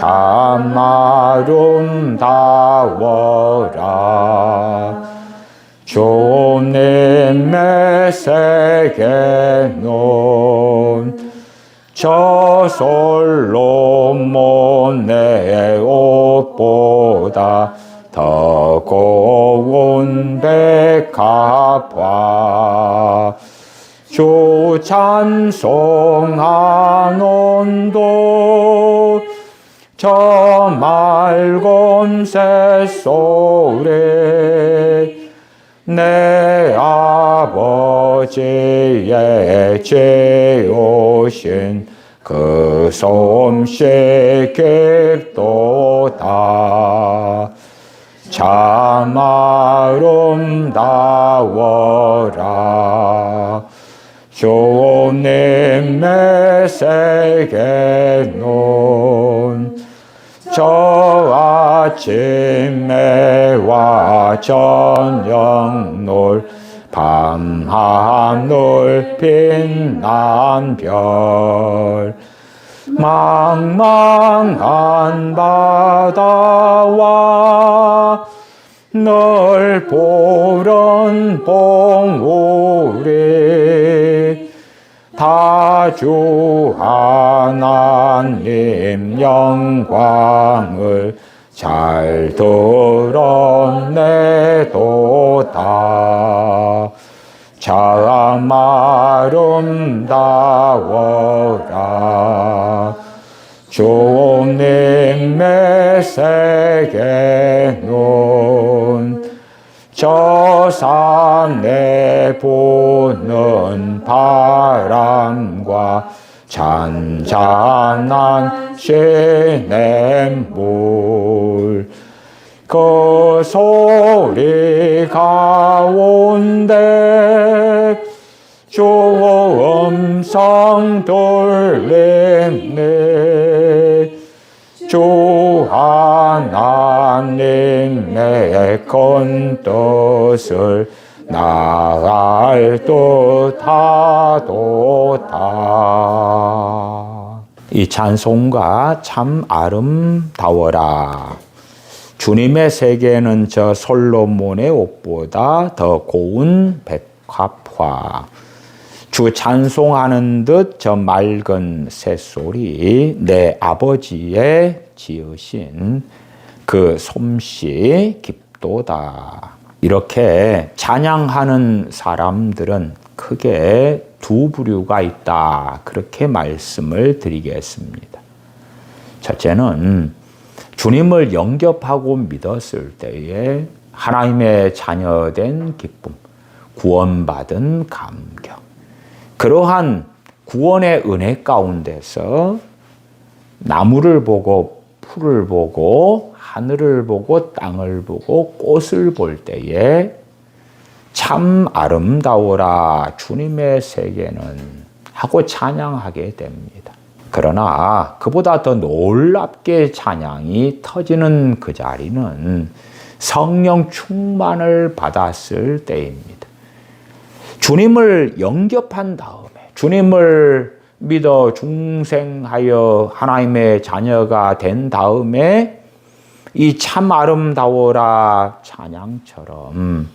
참 아름다워라. 주님의 세계는 저 솔로몬의 옷보다 더 고운 백합화. 주 찬송하는도 저 맑은 새소리. 내 아버지의 지으신 그 솜씨 깊도다. 참 아름다워라. 주님의 세계는 저 아침에와 저녁놀 밤하늘 빛난 별. 망망한 바다와 널 보는 봉우리. 다 주 하나님 영광을 잘 드러내도다. 참 아름다워라. 주님의 세계는 저 산에 부는 바람과 잔잔한 시냇물. 그 소리 가운데 주 음성 들리네. 주 하나님의 큰 뜻을 나갈 듯하도다. 이 찬송가 참 아름다워라. 주님의 세계는 저 솔로몬의 옷보다 더 고운 백합화. 주 찬송하는 듯 저 맑은 새소리. 내 아버지의 지으신 그 솜씨 깊도다. 이렇게 찬양하는 사람들은 크게 두 부류가 있다. 그렇게 말씀을 드리겠습니다. 첫째는 주님을 영접하고 믿었을 때에 하나님의 자녀된 기쁨, 구원받은 감격. 그러한 구원의 은혜 가운데서 나무를 보고 풀을 보고 하늘을 보고 땅을 보고 꽃을 볼 때에 참 아름다워라 주님의 세계는 하고 찬양하게 됩니다. 그러나 그보다 더 놀랍게 찬양이 터지는 그 자리는 성령 충만을 받았을 때입니다. 주님을 영접한 다음에 주님을 믿어 중생하여 하나님의 자녀가 된 다음에 이 참 아름다워라 찬양처럼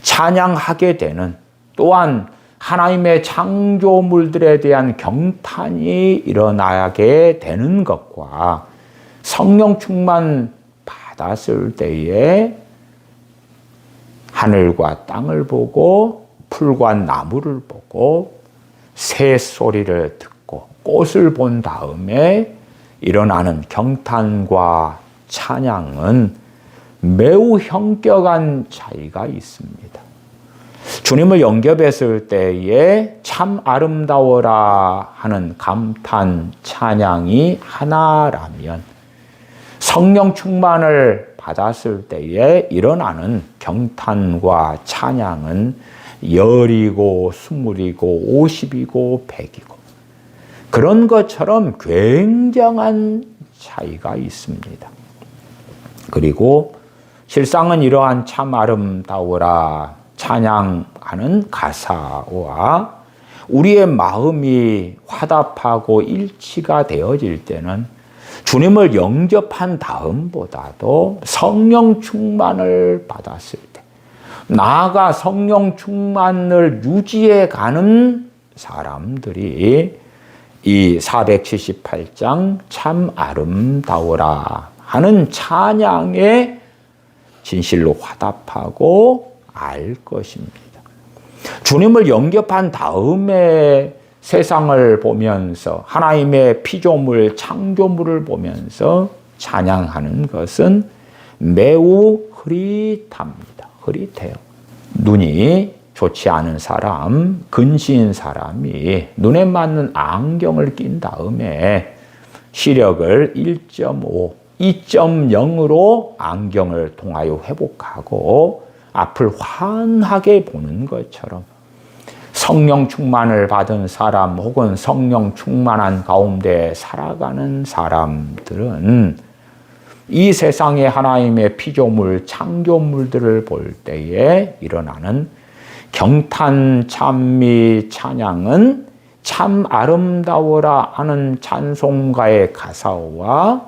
찬양하게 되는, 또한 하나님의 창조물들에 대한 경탄이 일어나게 되는 것과 성령 충만 받았을 때에 하늘과 땅을 보고 풀과 나무를 보고 새 소리를 듣고 꽃을 본 다음에 일어나는 경탄과 찬양은 매우 현격한 차이가 있습니다. 주님을 영접했을 때에 참 아름다워라 하는 감탄 찬양이 하나라면 성령 충만을 받았을 때에 일어나는 경탄과 찬양은 열이고 스물이고 오십이고 백이고 그런 것처럼 굉장한 차이가 있습니다. 그리고 실상은 이러한 참 아름다워라 찬양하는 가사와 우리의 마음이 화답하고 일치가 되어질 때는 주님을 영접한 다음보다도 성령 충만을 받았을 때, 나아가 성령 충만을 유지해 가는 사람들이 이 478장 참 아름다워라 하는 찬양에 진실로 화답하고 알 것입니다. 주님을 영접한 다음에 세상을 보면서 하나님의 피조물, 창조물을 보면서 찬양하는 것은 매우 흐릿합니다. 흐릿해요. 눈이 좋지 않은 사람, 근시인 사람이 눈에 맞는 안경을 낀 다음에 시력을 1.5, 2.0으로 안경을 통하여 회복하고 앞을 환하게 보는 것처럼 성령 충만을 받은 사람 혹은 성령 충만한 가운데 살아가는 사람들은 이 세상의 하나님의 피조물, 창조물들을 볼 때에 일어나는 경탄, 찬미, 찬양은 참 아름다워라 하는 찬송가의 가사와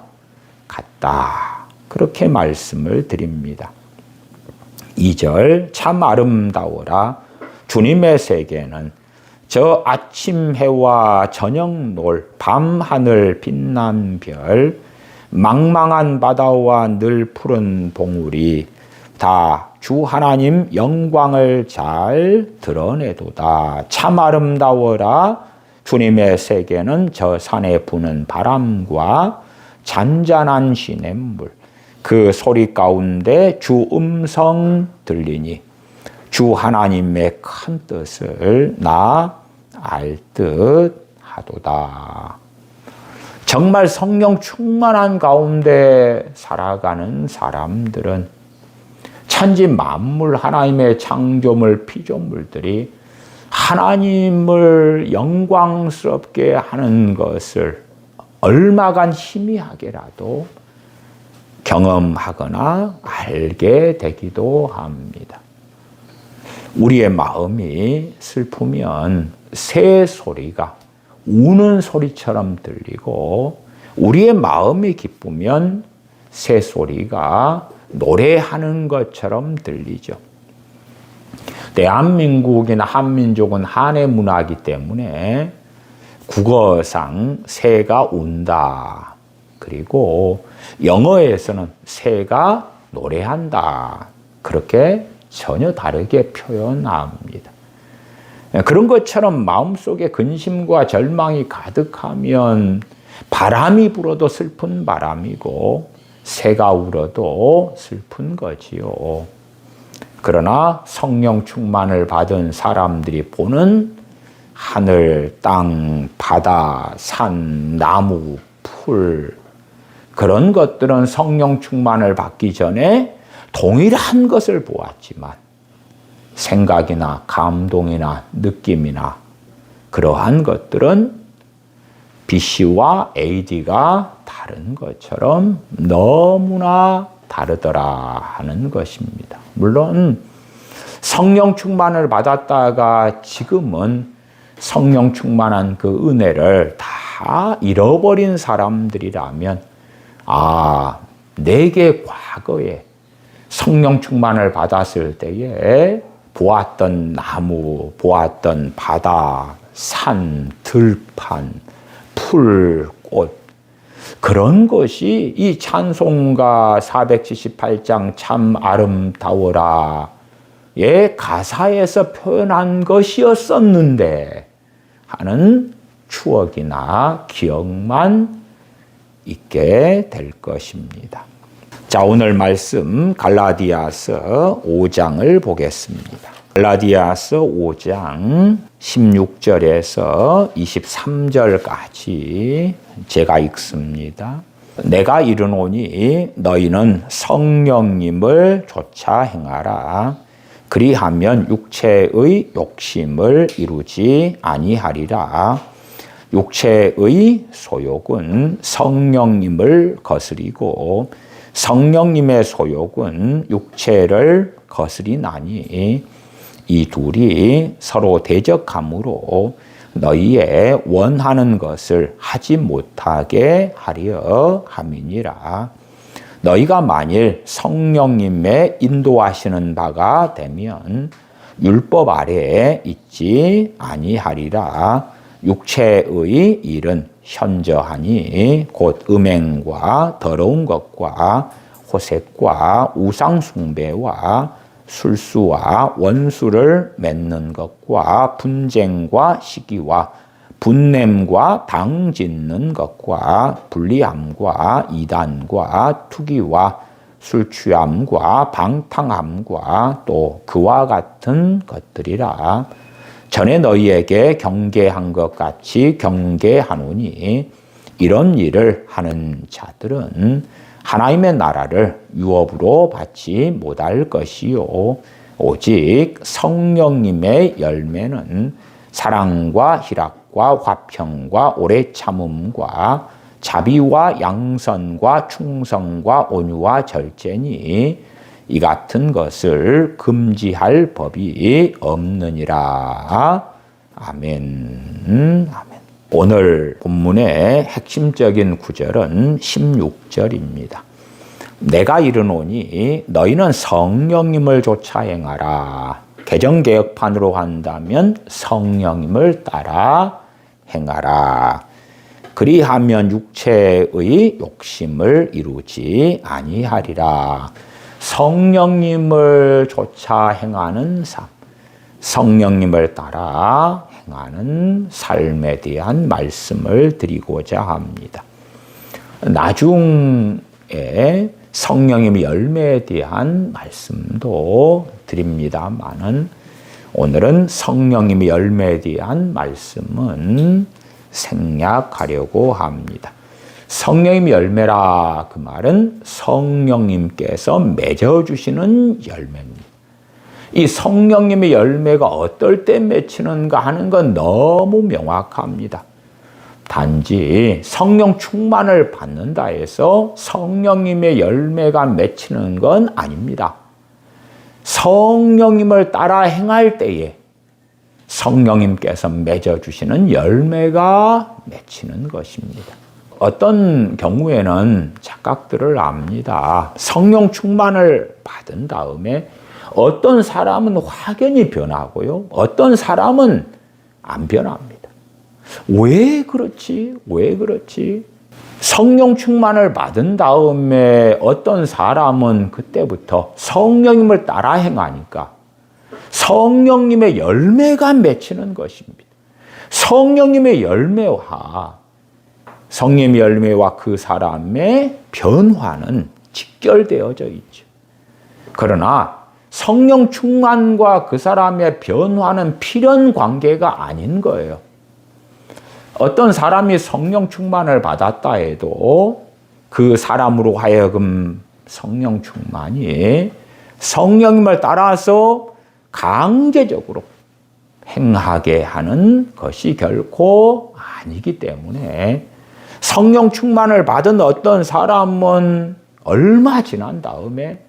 같다. 그렇게 말씀을 드립니다. 2절 참 아름다워라. 주님의 세계는 저 아침 해와 저녁 놀, 밤 하늘 빛난 별, 망망한 바다와 늘 푸른 봉우리 다 주 하나님 영광을 잘 드러내도다. 참 아름다워라. 주님의 세계는 저 산에 부는 바람과 잔잔한 시냇물, 그 소리 가운데 주 음성 들리니 주 하나님의 큰 뜻을 나 알 듯 하도다. 정말 성령 충만한 가운데 살아가는 사람들은 천지 만물 하나님의 창조물 피조물들이 하나님을 영광스럽게 하는 것을 얼마간 희미하게라도 경험하거나 알게 되기도 합니다. 우리의 마음이 슬프면 새 소리가 우는 소리처럼 들리고 우리의 마음이 기쁘면 새 소리가 노래하는 것처럼 들리죠. 대한민국이나 한민족은 한의 문화이기 때문에 국어상 새가 운다. 그리고 영어에서는 새가 노래한다. 그렇게 전혀 다르게 표현합니다. 그런 것처럼 마음속에 근심과 절망이 가득하면 바람이 불어도 슬픈 바람이고 새가 울어도 슬픈 거지요. 그러나 성령 충만을 받은 사람들이 보는 하늘, 땅, 바다, 산, 나무, 풀 그런 것들은 성령 충만을 받기 전에 동일한 것을 보았지만 생각이나 감동이나 느낌이나 그러한 것들은 BC와 AD가 다른 것처럼 너무나 다르더라 하는 것입니다. 물론 성령 충만을 받았다가 지금은 성령 충만한 그 은혜를 다 잃어버린 사람들이라면 내게 과거에 성령 충만을 받았을 때에 보았던 나무, 보았던 바다, 산, 들판, 풀, 꽃 그런 것이 이 찬송가 478장 참 아름다워라의 가사에서 표현한 것이었었는데 하는 추억이나 기억만 있게 될 것입니다. 자, 오늘 말씀 갈라디아서 5장을 보겠습니다. 갈라디아서 5장 16절에서 23절까지 제가 읽습니다. 내가 이르노니 너희는 성령님을 좇아 행하라. 그리하면 육체의 욕심을 이루지 아니하리라. 육체의 소욕은 성령님을 거스리고 성령님의 소욕은 육체를 거스리나니 이 둘이 서로 대적함으로 너희의 원하는 것을 하지 못하게 하려 함이니라. 너희가 만일 성령님의 인도하시는 바가 되면 율법 아래에 있지 아니하리라. 육체의 일은 현저하니 곧 음행과 더러운 것과 호색과 우상숭배와 술수와 원수를 맺는 것과 분쟁과 시기와 분냄과 당 짓는 것과 불리함과 이단과 투기와 술 취함과 방탕함과 또 그와 같은 것들이라. 전에 너희에게 경계한 것 같이 경계하노니 이런 일을 하는 자들은 하나님의 나라를 유업으로 받지 못할 것이요 오직 성령님의 열매는 사랑과 희락과 화평과 오래 참음과 자비와 양선과 충성과 온유와 절제니 이 같은 것을 금지할 법이 없느니라. 아멘. 아멘. 오늘 본문의 핵심적인 구절은 16절입니다. 내가 이르노니 너희는 성령님을 좇아 행하라. 개정개혁판으로 한다면 성령님을 따라 행하라. 그리하면 육체의 욕심을 이루지 아니하리라. 성령님을 좇아 행하는 삶, 성령님을 따라 행하는 삶에 대한 말씀을 드리고자 합니다. 나중에 성령님의 열매에 대한 말씀도 드립니다만은 오늘은 성령님의 열매에 대한 말씀은 생략하려고 합니다. 성령님의 열매라 그 말은 성령님께서 맺어주시는 열매입니다. 이 성령님의 열매가 어떨 때 맺히는가 하는 건 너무 명확합니다. 단지 성령 충만을 받는다 해서 성령님의 열매가 맺히는 건 아닙니다. 성령님을 따라 행할 때에 성령님께서 맺어주시는 열매가 맺히는 것입니다. 어떤 경우에는 착각들을 합니다. 성령 충만을 받은 다음에 어떤 사람은 확연히 변하고요. 어떤 사람은 안 변합니다. 왜 그렇지? 왜 그렇지? 성령 충만을 받은 다음에 어떤 사람은 그때부터 성령님을 따라 행하니까 성령님의 열매가 맺히는 것입니다. 성령님의 열매와 성령님의 열매와 그 사람의 변화는 직결되어져 있죠. 그러나 성령 충만과 그 사람의 변화는 필연 관계가 아닌 거예요. 어떤 사람이 성령 충만을 받았다 해도 그 사람으로 하여금 성령 충만이 성령님을 따라서 강제적으로 행하게 하는 것이 결코 아니기 때문에 성령 충만을 받은 어떤 사람은 얼마 지난 다음에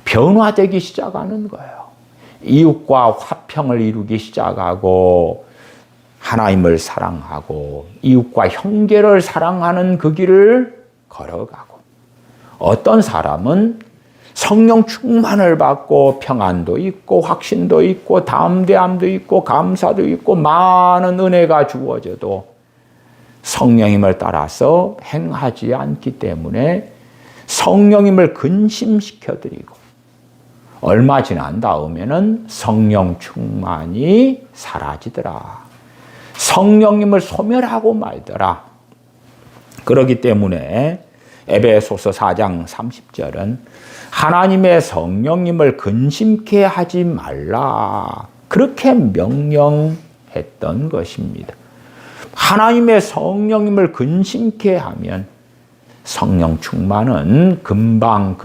변화되기 시작하는 거예요. 이웃과 화평을 이루기 시작하고 하나님을 사랑하고 이웃과 형제를 사랑하는 그 길을 걸어가고 어떤 사람은 성령 충만을 받고 평안도 있고 확신도 있고 담대함도 있고 감사도 있고 많은 은혜가 주어져도 성령님을 따라서 행하지 않기 때문에 성령님을 근심시켜드리고 얼마 지난 다음에는 성령 충만이 사라지더라. 성령님을 소멸하고 말더라. 그렇기 때문에 에베소서 4장 30절은 하나님의 성령님을 근심케 하지 말라. 그렇게 명령했던 것입니다. 하나님의 성령님을 근심케 하면 성령 충만은 금방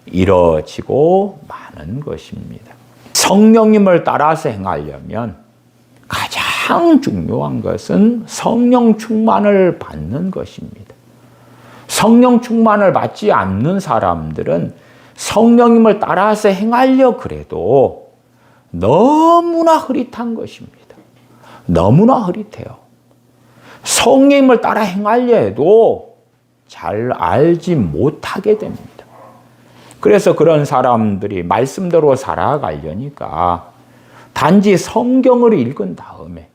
이루어지고 마는 것입니다. 성령님을 따라서 행하려면 가장 중요한 것은 성령 충만을 받는 것입니다. 성령 충만을 받지 않는 사람들은 성령님을 따라서 행하려 그래도 너무나 흐릿한 것입니다. 너무나 흐릿해요. 성령님을 따라 행하려 해도 잘 알지 못하게 됩니다. 그래서 그런 사람들이 말씀대로 살아가려니까 단지 성경을 읽은 다음에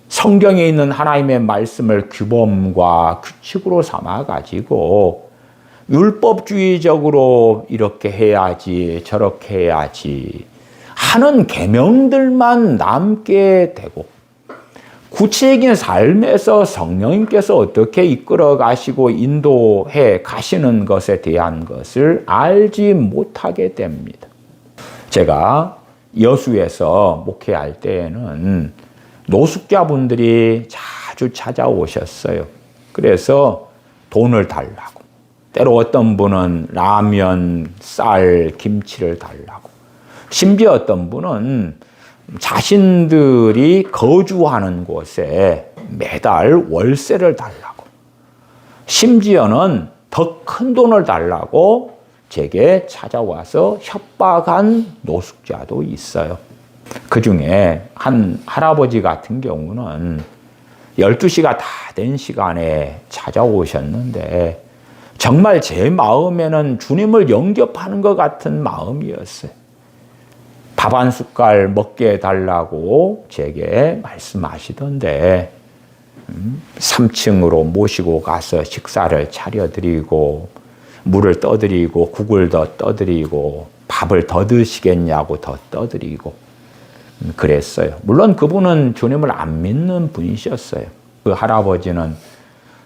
성경에 있는 하나님의 말씀을 규범과 규칙으로 삼아가지고 율법주의적으로 이렇게 해야지 저렇게 해야지 하는 계명들만 남게 되고 구체적인 삶에서 성령님께서 어떻게 이끌어 가시고 인도해 가시는 것에 대한 것을 알지 못하게 됩니다. 제가 여수에서 목회할 때에는 노숙자분들이 자주 찾아오셨어요. 그래서 돈을 달라고. 때로 어떤 분은 라면, 쌀, 김치를 달라고. 심지어 어떤 분은 자신들이 거주하는 곳에 매달 월세를 달라고. 심지어는 더 큰 돈을 달라고 제게 찾아와서 협박한 노숙자도 있어요. 그 중에 한 할아버지 같은 경우는 12시가 다 된 시간에 찾아오셨는데 정말 제 마음에는 주님을 영접하는 것 같은 마음이었어요. 밥 한 숟갈 먹게 해달라고 제게 말씀하시던데 3층으로 모시고 가서 식사를 차려드리고 물을 떠드리고 국을 더 떠드리고 밥을 더 드시겠냐고 더 떠드리고 그랬어요. 물론 그분은 주님을 안 믿는 분이셨어요. 그 할아버지는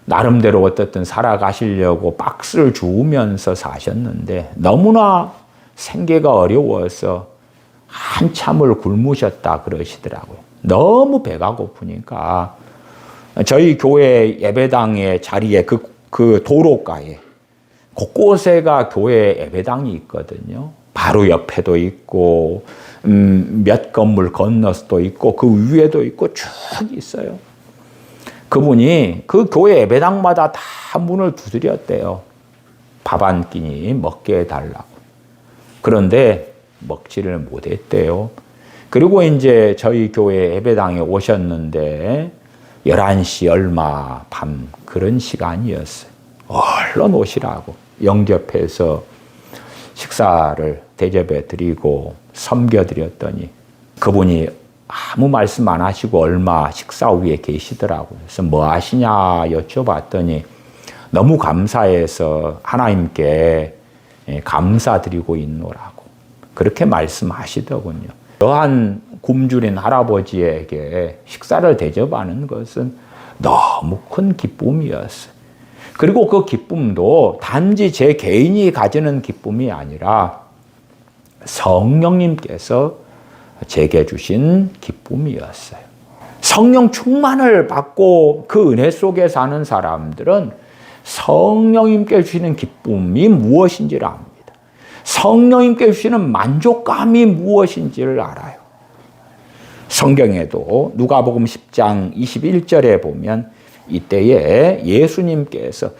나름대로 어떻든 살아가시려고 박스를 주우면서 사셨는데 너무나 생계가 어려워서 한참을 굶으셨다 그러시더라고요. 너무 배가 고프니까 저희 교회 예배당의 자리에 그 도로가에 곳곳에가 교회 예배당이 있거든요. 바로 옆에도 있고 몇 건물 건너서도 있고 그 위에도 있고 쭉 있어요. 그분이 그 교회 예배당마다 다 문을 두드렸대요. 밥 한 끼니 먹게 해달라고. 그런데 먹지를 못했대요. 그리고 이제 저희 교회 예배당에 오셨는데 11시 얼마 밤 그런 시간이었어요. 얼른 오시라고 영접해서 식사를 대접해 드리고 섬겨 드렸더니 그분이 아무 말씀 안 하시고 얼마 식사 위에 계시더라고요. 그래서 뭐 하시냐 여쭤봤더니 너무 감사해서 하나님께 감사드리고 있노라고 그렇게 말씀하시더군요. 저한 굶주린 할아버지에게 식사를 대접하는 것은 너무 큰 기쁨이었어요. 그리고 그 기쁨도 단지 제 개인이 가지는 기쁨이 아니라 성령님께서 제게 주신 기쁨이었어요. 성령 충만을 받고 그 은혜 속에 사는 사람들은 성령님께 주시는 기쁨이 무엇인지를 압니다. 성령님께 주시는 만족감이 무엇인지를 알아요. 성경에도 누가복음 10장 21절에 보면 이때에 예수님께서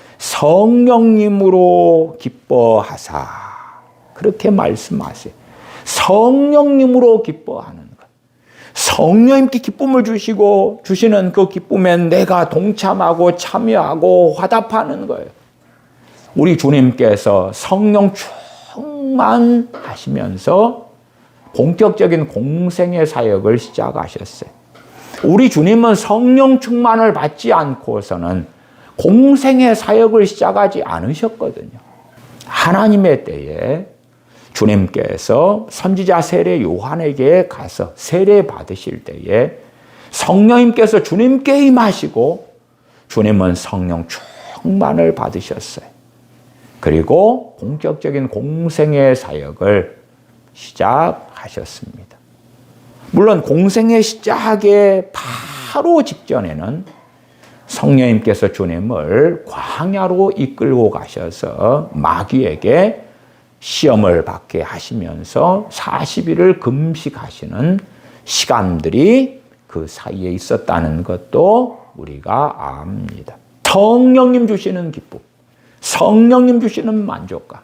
성령님으로 기뻐하사 그렇게 말씀하세요. 성령님으로 기뻐하는 것. 성령님께 기쁨을 주시고 주시는 그 기쁨에 내가 동참하고 참여하고 화답하는 거예요. 우리 주님께서 성령 충만하시면서 본격적인 공생의 사역을 시작하셨어요. 우리 주님은 성령 충만을 받지 않고서는 공생의 사역을 시작하지 않으셨거든요. 하나님의 때에 주님께서 선지자 세례 요한에게 가서 세례 받으실 때에 성령님께서 주님께 임하시고 주님은 성령 충만을 받으셨어요. 그리고 본격적인 공생의 사역을 시작하셨습니다. 물론 공생의 시작의 바로 직전에는 성령님께서 주님을 광야로 이끌고 가셔서 마귀에게 시험을 받게 하시면서 40일을 금식하시는 시간들이 그 사이에 있었다는 것도 우리가 압니다. 성령님 주시는 기쁨, 성령님 주시는 만족감.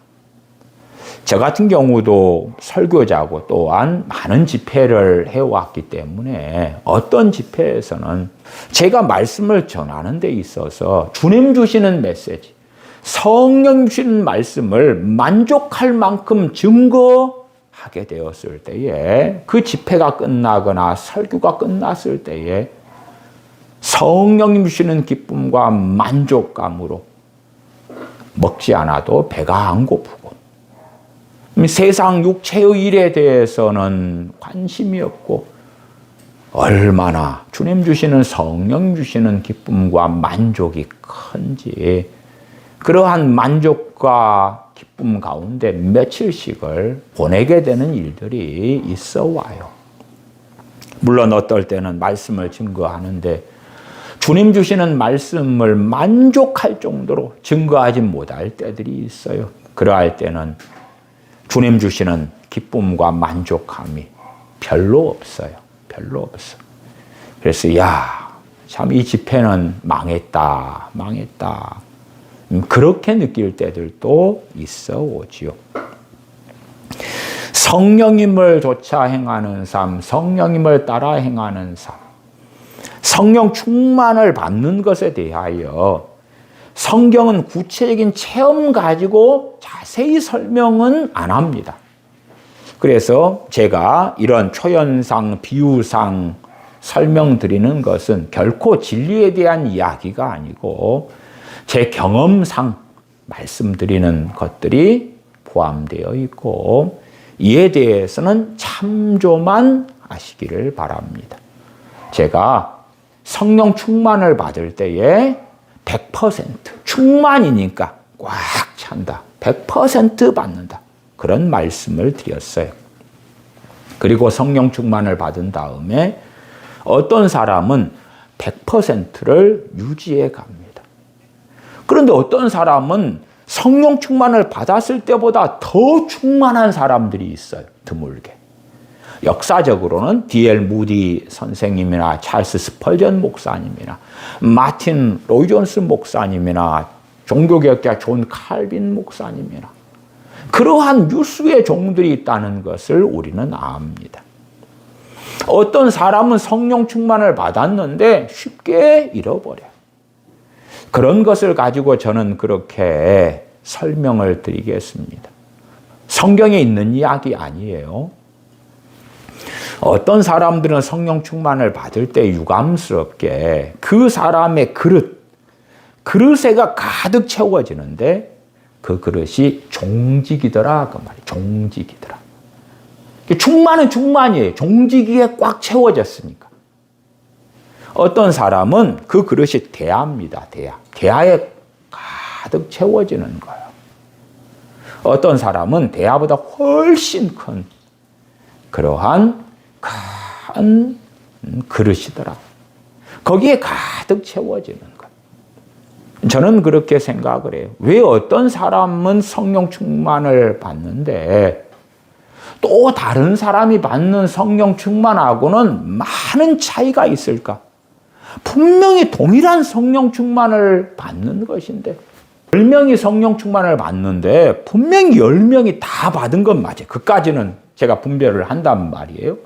저 같은 경우도 설교자고 또한 많은 집회를 해왔기 때문에 어떤 집회에서는 제가 말씀을 전하는 데 있어서 주님 주시는 메시지, 성령 주시는 말씀을 만족할 만큼 증거하게 되었을 때에 그 집회가 끝나거나 설교가 끝났을 때에 성령님 주시는 기쁨과 만족감으로 먹지 않아도 배가 안 고프고 세상 육체의 일에 대해서는 관심이 없고 얼마나 주님 주시는 성령 주시는 기쁨과 만족이 큰지 그러한 만족과 기쁨 가운데 며칠씩을 보내게 되는 일들이 있어 와요. 물론 어떨 때는 말씀을 증거하는데 주님 주시는 말씀을 만족할 정도로 증거하지 못할 때들이 있어요. 그러할 때는 주님 주시는 기쁨과 만족함이 별로 없어요. 별로 없어. 그래서 참 이 집회는 망했다. 그렇게 느낄 때들도 있어 오지요. 성령님을 좇아 행하는 삶, 성령님을 따라 행하는 삶, 성령 충만을 받는 것에 대하여 성경은 구체적인 체험 가지고 자세히 설명은 안 합니다. 그래서 제가 이런 초연상, 비유상 설명드리는 것은 결코 진리에 대한 이야기가 아니고 제 경험상 말씀드리는 것들이 포함되어 있고 이에 대해서는 참조만 하시기를 바랍니다. 제가 성령 충만을 받을 때에 100% 충만이니까 꽉 찬다. 100% 받는다. 그런 말씀을 드렸어요. 그리고 성령 충만을 받은 다음에 어떤 사람은 100%를 유지해 갑니다. 그런데 어떤 사람은 성령 충만을 받았을 때보다 더 충만한 사람들이 있어요. 드물게. 역사적으로는 D.L. 무디 선생님이나 찰스 스펄전 목사님이나 마틴 로이 존스 목사님이나 종교개혁자 존 칼빈 목사님이나 그러한 유수의 종들이 있다는 것을 우리는 압니다. 어떤 사람은 성령 충만을 받았는데 쉽게 잃어버려요. 그런 것을 가지고 저는 그렇게 설명을 드리겠습니다. 성경에 있는 이야기 아니에요. 어떤 사람들은 성령 충만을 받을 때 유감스럽게 그 사람의 그릇에가 가득 채워지는데 그 그릇이 종직이더라. 그 말이에요. 종직이더라. 충만은 충만이에요. 종직이에 꽉 채워졌으니까. 어떤 사람은 그 그릇이 대야입니다. 대야에 가득 채워지는 거예요. 어떤 사람은 대야보다 훨씬 큰 그러한 큰 그릇이더라. 거기에 가득 채워지는 것. 저는 그렇게 생각을 해요. 왜 어떤 사람은 성령 충만을 받는데 또 다른 사람이 받는 성령 충만하고는 많은 차이가 있을까? 분명히 동일한 성령 충만을 받는 것인데 10명이 성령 충만을 받는데 분명히 10명이 다 받은 건 맞아요. 그까지는 제가 분별을 한단 말이에요.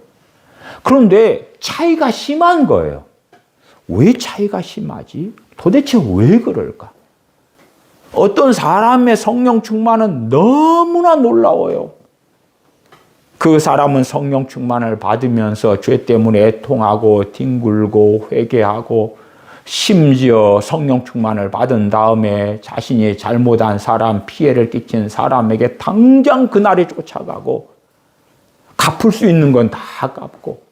그런데 차이가 심한 거예요. 왜 차이가 심하지? 도대체 왜 그럴까? 어떤 사람의 성령 충만은 너무나 놀라워요. 그 사람은 성령 충만을 받으면서 죄 때문에 애통하고 뒹굴고 회개하고 심지어 성령 충만을 받은 다음에 자신이 잘못한 사람, 피해를 끼친 사람에게 당장 그날에 쫓아가고 갚을 수 있는 건 다 갚고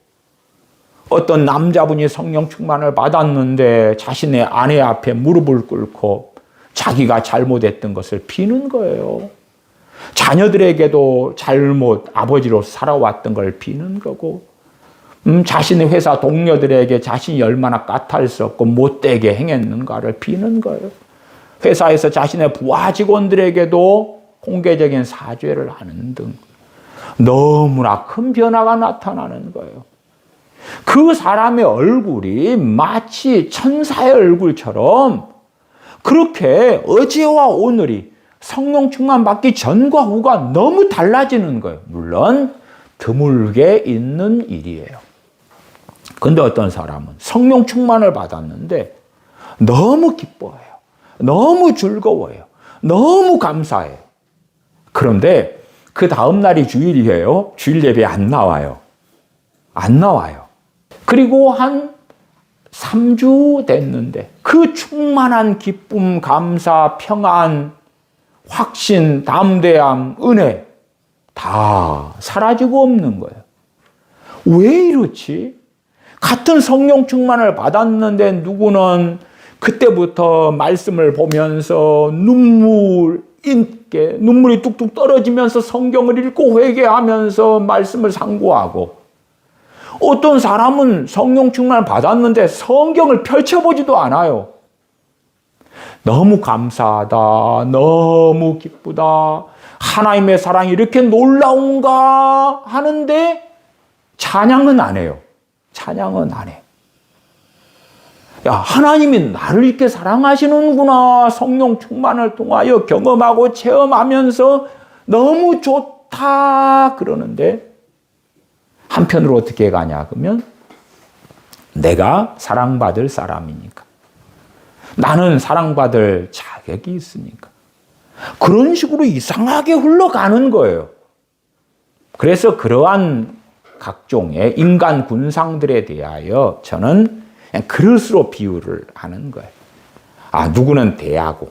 어떤 남자분이 성령 충만을 받았는데 자신의 아내 앞에 무릎을 꿇고 자기가 잘못했던 것을 비는 거예요. 자녀들에게도 잘못 아버지로 살아왔던 걸 비는 거고 자신의 회사 동료들에게 자신이 얼마나 까탈스럽고 못되게 행했는가를 비는 거예요. 회사에서 자신의 부하 직원들에게도 공개적인 사죄를 하는 등 너무나 큰 변화가 나타나는 거예요. 그 사람의 얼굴이 마치 천사의 얼굴처럼 그렇게 어제와 오늘이 성령 충만 받기 전과 후가 너무 달라지는 거예요. 물론 드물게 있는 일이에요. 근데 어떤 사람은 성령 충만을 받았는데 너무 기뻐해요. 너무 즐거워요. 너무 감사해요. 그런데 그 다음 날이 주일이에요. 주일 예배 안 나와요. 안 나와요. 그리고 한 3주 됐는데 그 충만한 기쁨, 감사, 평안, 확신, 담대함, 은혜 다 사라지고 없는 거예요. 왜 이렇지? 같은 성령 충만을 받았는데 누구는 그때부터 말씀을 보면서 눈물이 뚝뚝 떨어지면서 성경을 읽고 회개하면서 말씀을 상고하고, 어떤 사람은 성령 충만을 받았는데 성경을 펼쳐보지도 않아요. 너무 감사하다, 너무 기쁘다, 하나님의 사랑이 이렇게 놀라운가 하는데 찬양은 안 해요. 찬양은 안 해. 야, 하나님이 나를 이렇게 사랑하시는구나. 성령 충만을 통하여 경험하고 체험하면서 너무 좋다 그러는데, 한편으로 어떻게 가냐 그러면 내가 사랑받을 사람이니까, 나는 사랑받을 자격이 있으니까 그런 식으로 이상하게 흘러가는 거예요. 그래서 그러한 각종의 인간 군상들에 대하여 저는 그냥 그릇으로 비유를 하는 거예요. 아, 누구는 대하고,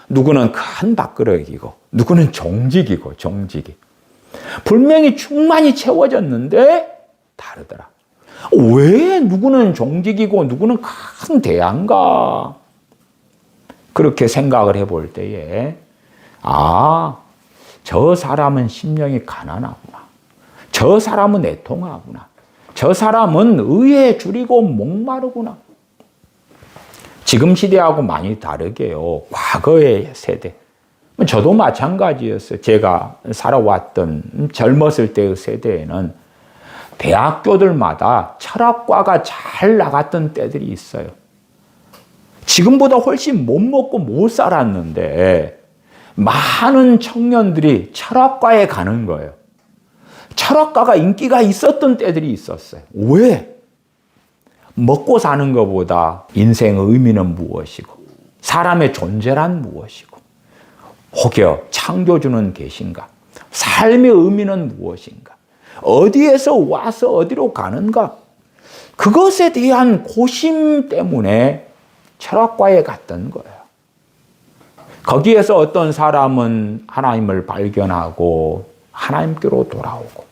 누구는 큰 밥그릇이고, 누구는 종직이고, 종직이. 분명히 충만히 채워졌는데 다르더라. 왜 누구는 종직이고 누구는 큰 대한가? 그렇게 생각을 해볼 때에, 아, 저 사람은 심령이 가난하구나. 저 사람은 애통하구나. 저 사람은 의에 줄이고 목마르구나. 지금 시대하고 많이 다르게요. 과거의 세대. 저도 마찬가지였어요. 제가 살아왔던 젊었을 때의 세대에는 대학교들마다 철학과가 잘 나갔던 때들이 있어요. 지금보다 훨씬 못 먹고 못 살았는데 많은 청년들이 철학과에 가는 거예요. 철학과가 인기가 있었던 때들이 있었어요. 왜? 먹고 사는 것보다 인생의 의미는 무엇이고, 사람의 존재란 무엇이고, 혹여 창조주는 계신가? 삶의 의미는 무엇인가? 어디에서 와서 어디로 가는가? 그것에 대한 고심 때문에 철학과에 갔던 거예요. 거기에서 어떤 사람은 하나님을 발견하고 하나님께로 돌아오고,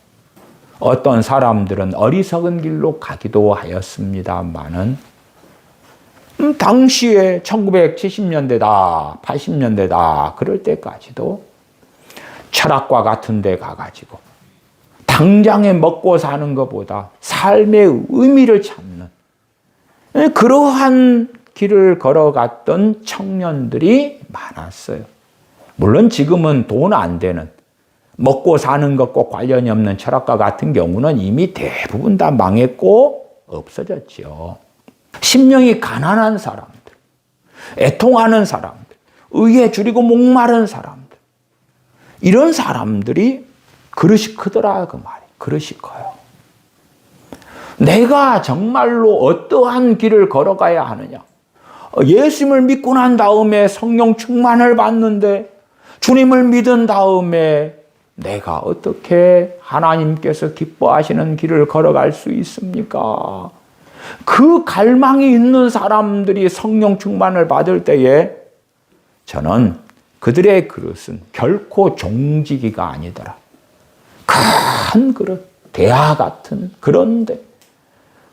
어떤 사람들은 어리석은 길로 가기도 하였습니다마는, 당시에 1970년대다, 80년대다, 그럴 때까지도 철학과 같은 데 가가지고 당장에 먹고 사는 것보다 삶의 의미를 찾는 그러한 길을 걸어갔던 청년들이 많았어요. 물론 지금은 돈 안 되는, 먹고 사는 것과 관련이 없는 철학과 같은 경우는 이미 대부분 다 망했고 없어졌죠. 심령이 가난한 사람들, 애통하는 사람들, 의에 줄이고 목마른 사람들, 이런 사람들이 그릇이 크더라 그 말이에요. 그릇이 커요. 내가 정말로 어떠한 길을 걸어가야 하느냐. 예수님을 믿고 난 다음에 성령 충만을 받는데, 주님을 믿은 다음에 내가 어떻게 하나님께서 기뻐하시는 길을 걸어갈 수 있습니까? 그 갈망이 있는 사람들이 성령 충만을 받을 때에 저는 그들의 그릇은 결코 종지기가 아니더라. 큰 그릇, 대하 같은 그런데.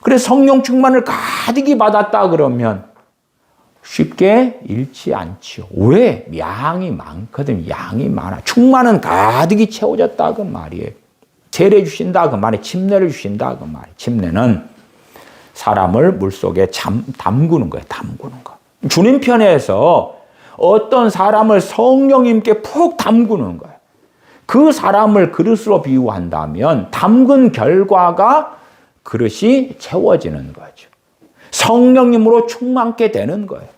그래서 성령 충만을 가득히 받았다 그러면 쉽게 잃지 않지요. 왜? 양이 많거든. 양이 많아. 충만은 가득히 채워졌다 그 말이에요. 세례 주신다 그 말이에요. 침례를 주신다 그 말이에요. 침례는 사람을 물속에 담그는 거예요. 담그는 거. 주님 편에서 어떤 사람을 성령님께 푹 담그는 거예요. 그 사람을 그릇으로 비유한다면 담근 결과가 그릇이 채워지는 거죠. 성령님으로 충만케 되는 거예요.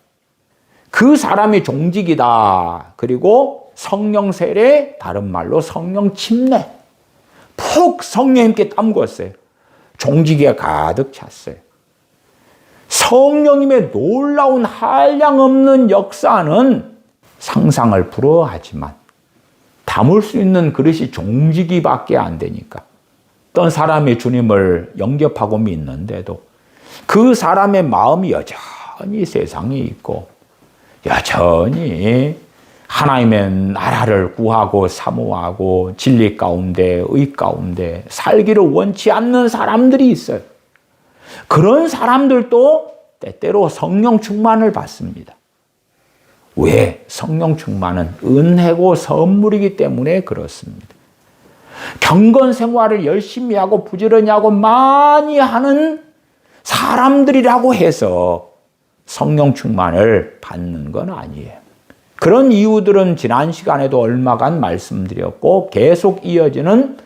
그 사람이 종직이다. 그리고 성령 세례, 다른 말로 성령 침례. 푹 성령님께 담궜어요. 종지기가 가득 찼어요. 성령님의 놀라운 한량없는 역사는 상상을 불허하지만 담을 수 있는 그릇이 종지기밖에 안 되니까 어떤 사람이 주님을 영접하고 믿는데도 그 사람의 마음이 여전히 세상에 있고 여전히 하나님의 나라를 구하고 사모하고 진리 가운데 의 가운데 살기를 원치 않는 사람들이 있어요. 그런 사람들도 때때로 성령 충만을 받습니다. 왜? 성령 충만은 은혜고 선물이기 때문에 그렇습니다. 경건 생활을 열심히 하고 부지런히 하고 많이 하는 사람들이라고 해서 성령 충만을 받는 건 아니에요. 그런 이유들은 지난 시간에도 얼마간 말씀드렸고 계속 이어지는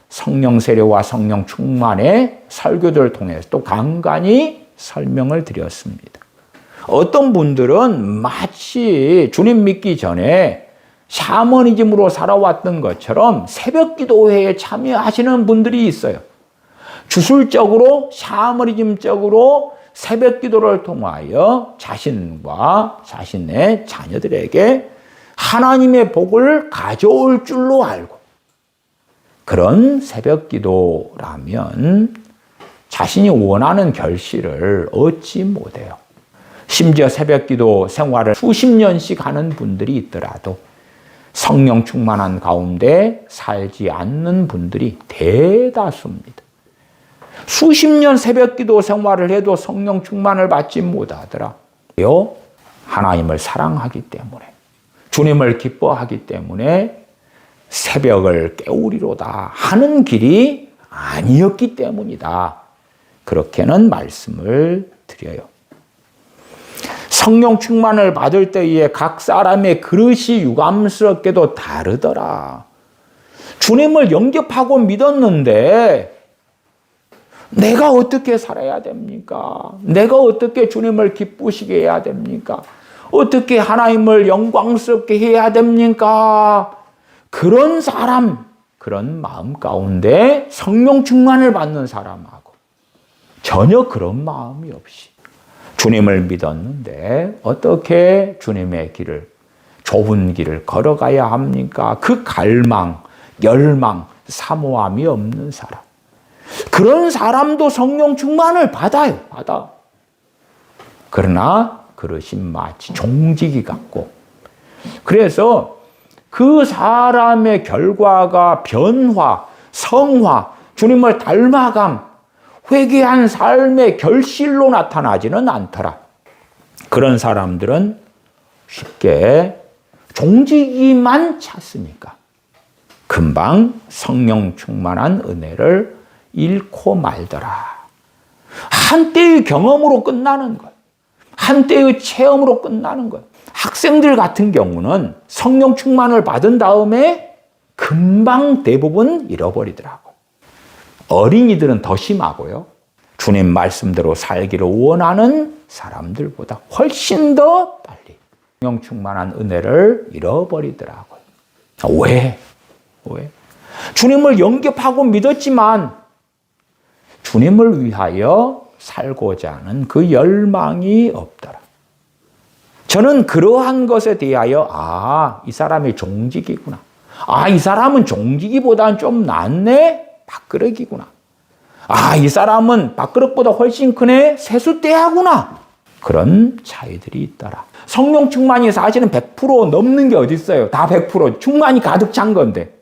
성령 세례와 성령 충만의 설교들을 통해서 또 간간히 설명을 드렸습니다. 어떤 분들은 마치 주님 믿기 전에 샤머니즘으로 살아왔던 것처럼 새벽 기도회에 참여하시는 분들이 있어요. 주술적으로 샤머니즘적으로 새벽 기도를 통하여 자신과 자신의 자녀들에게 하나님의 복을 가져올 줄로 알고 그런 새벽 기도라면 자신이 원하는 결실을 얻지 못해요. 심지어 새벽 기도 생활을 수십 년씩 하는 분들이 있더라도 성령 충만한 가운데 살지 않는 분들이 대다수입니다. 수십 년 새벽 기도 생활을 해도 성령 충만을 받지 못하더라. 왜요? 하나님을 사랑하기 때문에, 주님을 기뻐하기 때문에 새벽을 깨우리로다 하는 길이 아니었기 때문이다. 그렇게는 말씀을 드려요. 성령 충만을 받을 때에 각 사람의 그릇이 유감스럽게도 다르더라. 주님을 영접하고 믿었는데 내가 어떻게 살아야 됩니까? 내가 어떻게 주님을 기쁘시게 해야 됩니까? 어떻게 하나님을 영광스럽게 해야 됩니까? 그런 사람, 그런 마음 가운데 성령 충만을 받는 사람하고 전혀 그런 마음이 없이 주님을 믿었는데 어떻게 주님의 길을, 좁은 길을 걸어가야 합니까? 그 갈망, 열망, 사모함이 없는 사람. 그런 사람도 성령 충만을 받아요. 받아. 그러나 그릇이 마치 종지기 같고 그래서 그 사람의 결과가 변화, 성화, 주님을 닮아감, 회개한 삶의 결실로 나타나지는 않더라. 그런 사람들은 쉽게 종지기만 찾으니까 금방 성령 충만한 은혜를 잃고 말더라. 한때의 경험으로 끝나는 거예요. 한때의 체험으로 끝나는 거예요. 학생들 같은 경우는 성령 충만을 받은 다음에 금방 대부분 잃어버리더라고요. 어린이들은 더 심하고요. 주님 말씀대로 살기를 원하는 사람들보다 훨씬 더 빨리 성령 충만한 은혜를 잃어버리더라고요. 왜? 주님을 영접하고 믿었지만 주님을 위하여 살고자 하는 그 열망이 없더라. 저는 그러한 것에 대하여 이 사람이 종직이구나. 이 사람은 종직이보다는 좀 낫네. 밥그릇이구나. 이 사람은 밥그릇보다 훨씬 크네. 세숫대야구나. 그런 차이들이 있더라. 성령 충만이 사실은 100% 넘는 게 어디 있어요. 다 100% 충만이 가득 찬 건데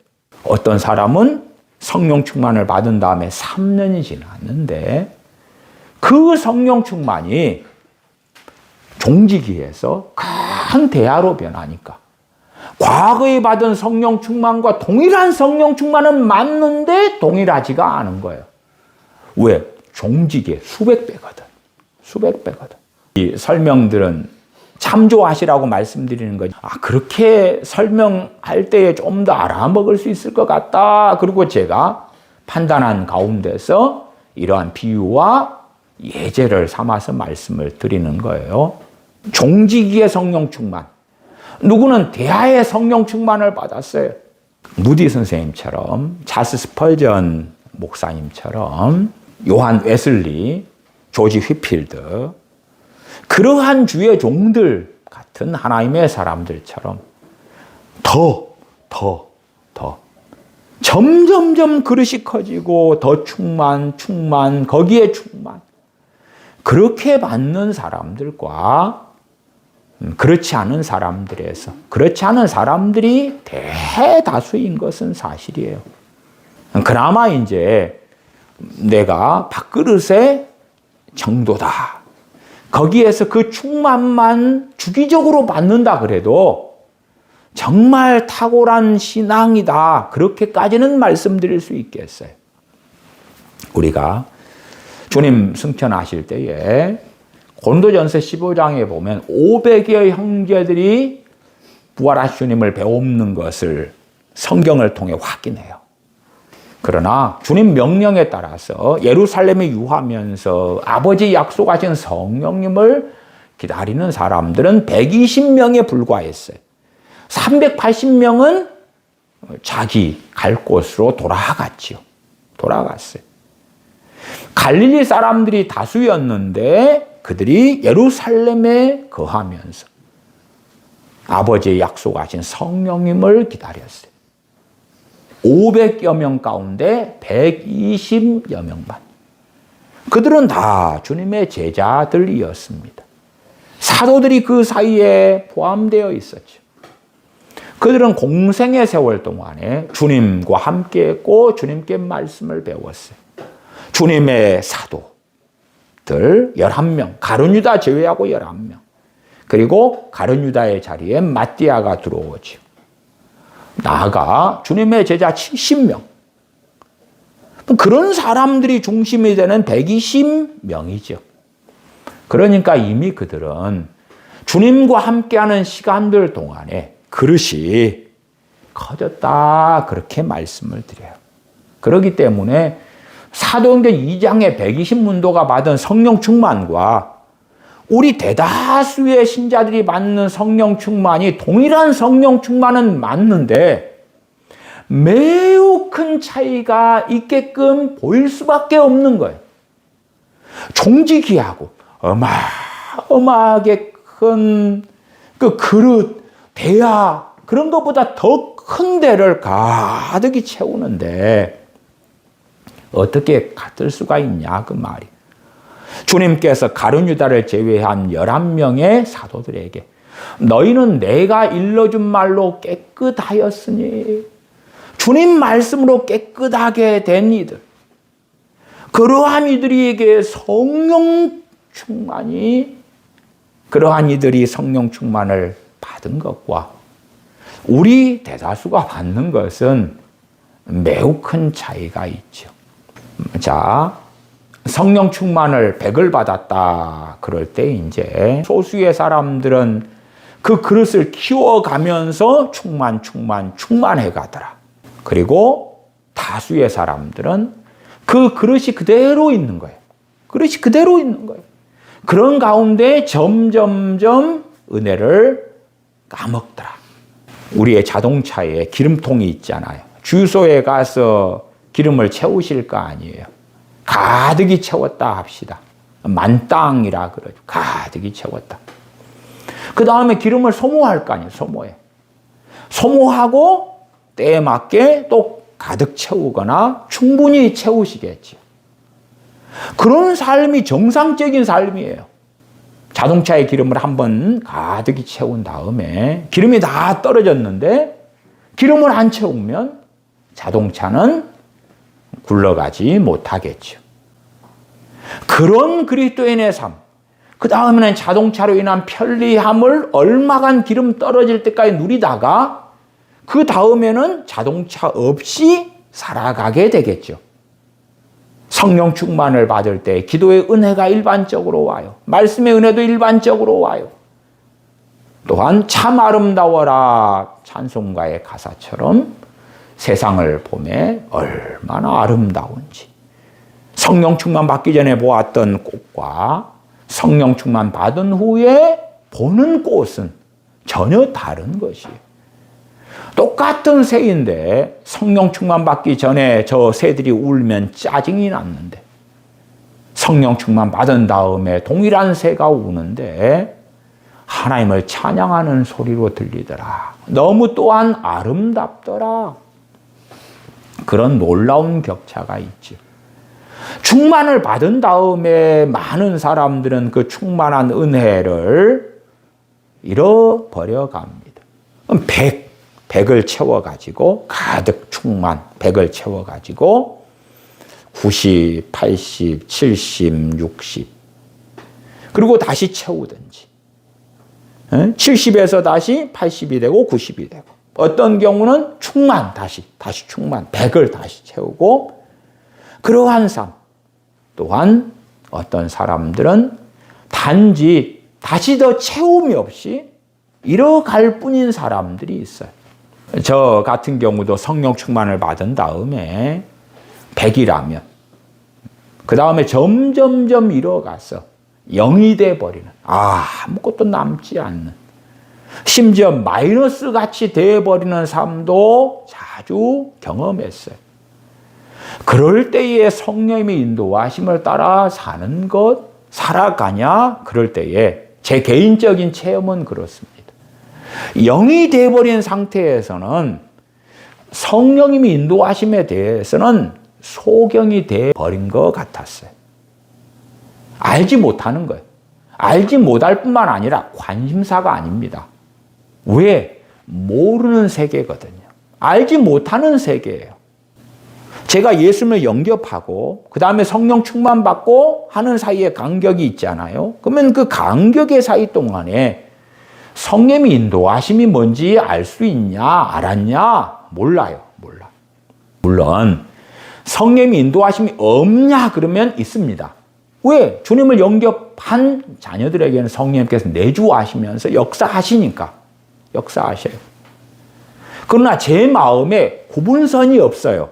어떤 사람은 성령 충만을 받은 다음에 3년이 지났는데 그 성령 충만이 종지기에서 큰 대야로 변하니까 과거에 받은 성령 충만과 동일한 성령 충만은 맞는데 동일하지가 않은 거예요. 왜? 종지기에 수백 배거든. 수백 배거든. 이 설명들은 참조하시라고 말씀드리는 거죠. 그렇게 설명할 때에 좀 더 알아먹을 수 있을 것 같다. 그리고 제가 판단한 가운데서 이러한 비유와 예제를 삼아서 말씀을 드리는 거예요. 종지기의 성령 충만. 누구는 대하의 성령 충만을 받았어요. 무디 선생님처럼, 찰스 스펄전 목사님처럼, 요한 웨슬리, 조지 휘필드, 그러한 주의 종들 같은 하나님의 사람들처럼 더 점점점 그릇이 커지고 더 충만, 거기에 충만. 그렇게 받는 사람들과 그렇지 않은 사람들에서, 그렇지 않은 사람들이 대다수인 것은 사실이에요. 그나마 이제 내가 밥그릇의 정도다. 거기에서 그 충만만 주기적으로 받는다 그래도 정말 탁월한 신앙이다. 그렇게까지는 말씀드릴 수 있겠어요. 우리가 주님 승천하실 때에 고린도전서 15장에 보면 500여 형제들이 부활하신 주님을 배웁는 것을 성경을 통해 확인해요. 그러나 주님 명령에 따라서 예루살렘에 유하면서 아버지 약속하신 성령님을 기다리는 사람들은 120명에 불과했어요. 380명은 자기 갈 곳으로 돌아갔어요. 갈릴리 사람들이 다수였는데 그들이 예루살렘에 거하면서 아버지의 약속하신 성령님을 기다렸어요. 500여 명 가운데 120여 명만. 그들은 다 주님의 제자들이었습니다. 사도들이 그 사이에 포함되어 있었죠. 그들은 공생의 세월 동안에 주님과 함께 했고 주님께 말씀을 배웠어요. 주님의 사도들 11명, 가룟유다 제외하고 11명. 그리고 가룟유다의 자리에 마띠아가 들어오죠. 나아가 주님의 제자 70명. 그런 사람들이 중심이 되는 120명이죠. 그러니까 이미 그들은 주님과 함께하는 시간들 동안에 그릇이 커졌다. 그렇게 말씀을 드려요. 그렇기 때문에 사도행전 2장의 120문도가 받은 성령 충만과 우리 대다수의 신자들이 받는 성령 충만이 동일한 성령 충만은 맞는데 매우 큰 차이가 있게끔 보일 수밖에 없는 거예요. 종지기하고 어마어마하게 큰 그 그릇, 대야 그런 것보다 더 큰 대를 가득히 채우는데 어떻게 같을 수가 있냐 그 말이. 주님께서 가룟유다를 제외한 11명의 사도들에게 너희는 내가 일러준 말로 깨끗하였으니 주님 말씀으로 깨끗하게 된 이들, 그러한 이들에게 성령 충만이, 그러한 이들이 성령 충만을 받은 것과 우리 대다수가 받는 것은 매우 큰 차이가 있죠. 자, 성령 충만을 100을 받았다. 그럴 때 이제 소수의 사람들은 그 그릇을 키워가면서 충만해 가더라. 그리고 다수의 사람들은 그 그릇이 그대로 있는 거예요. 그런 가운데 점점점 은혜를 까먹더라. 우리의 자동차에 기름통이 있잖아요. 주유소에 가서 기름을 채우실 거 아니에요. 가득히 채웠다 합시다. 만땅이라 그러죠. 가득히 채웠다. 그 다음에 기름을 소모할 거 아니에요. 소모하고 때에 맞게 또 가득 채우거나 충분히 채우시겠죠. 그런 삶이 정상적인 삶이에요. 자동차의 기름을 한번 가득히 채운 다음에 기름이 다 떨어졌는데 기름을 안 채우면 자동차는 굴러가지 못하겠죠. 그런 그리스도인의 삶, 그 다음에는 자동차로 인한 편리함을 얼마간 기름 떨어질 때까지 누리다가 그 다음에는 자동차 없이 살아가게 되겠죠. 성령 충만을 받을 때 기도의 은혜가 일반적으로 와요. 말씀의 은혜도 일반적으로 와요. 또한 참 아름다워라 찬송가의 가사처럼 세상을 보매 얼마나 아름다운지, 성령 충만 받기 전에 보았던 꽃과 성령 충만 받은 후에 보는 꽃은 전혀 다른 것이에요. 똑같은 새인데 성령 충만 받기 전에 저 새들이 울면 짜증이 났는데 성령 충만 받은 다음에 동일한 새가 우는데 하나님을 찬양하는 소리로 들리더라. 너무 또한 아름답더라. 그런 놀라운 격차가 있죠. 충만을 받은 다음에 많은 사람들은 그 충만한 은혜를 잃어버려 갑니다. 100을 채워가지고 가득 충만 100을 채워가지고 90, 80, 70, 60 그리고 다시 채우든지 70에서 다시 80이 되고 90이 되고 어떤 경우는 충만 다시 충만 100을 다시 채우고 그러한 삶 또한 어떤 사람들은 단지 다시 더 채움이 없이 잃어갈 뿐인 사람들이 있어요. 저 같은 경우도 성령 충만을 받은 다음에 100이라면 그 다음에 점점점 잃어가서 0이 돼버리는 아무것도 남지 않는 심지어 마이너스 같이 돼버리는 삶도 자주 경험했어요. 그럴 때에 성령님의 인도하심을 따라 사는 것 살아가냐? 그럴 때에 제 개인적인 체험은 그렇습니다. 0이 돼버린 상태에서는 성령님의 인도하심에 대해서는 소경이 돼버린 것 같았어요. 알지 못하는 거예요. 알지 못할 뿐만 아니라 관심사가 아닙니다. 왜? 모르는 세계거든요. 알지 못하는 세계예요. 제가 예수님을 영접하고 그 다음에 성령 충만받고 하는 사이에 간격이 있잖아요. 그러면 그 간격의 사이 동안에 성령의 인도하심이 뭔지 알 수 있냐? 알았냐? 몰라요. 몰라. 물론 성령의 인도하심이 없냐? 그러면 있습니다. 왜? 주님을 영접한 자녀들에게는 성령님께서 내주하시면서 역사하시니까 역사하셔요. 그러나 제 마음에 구분선이 없어요.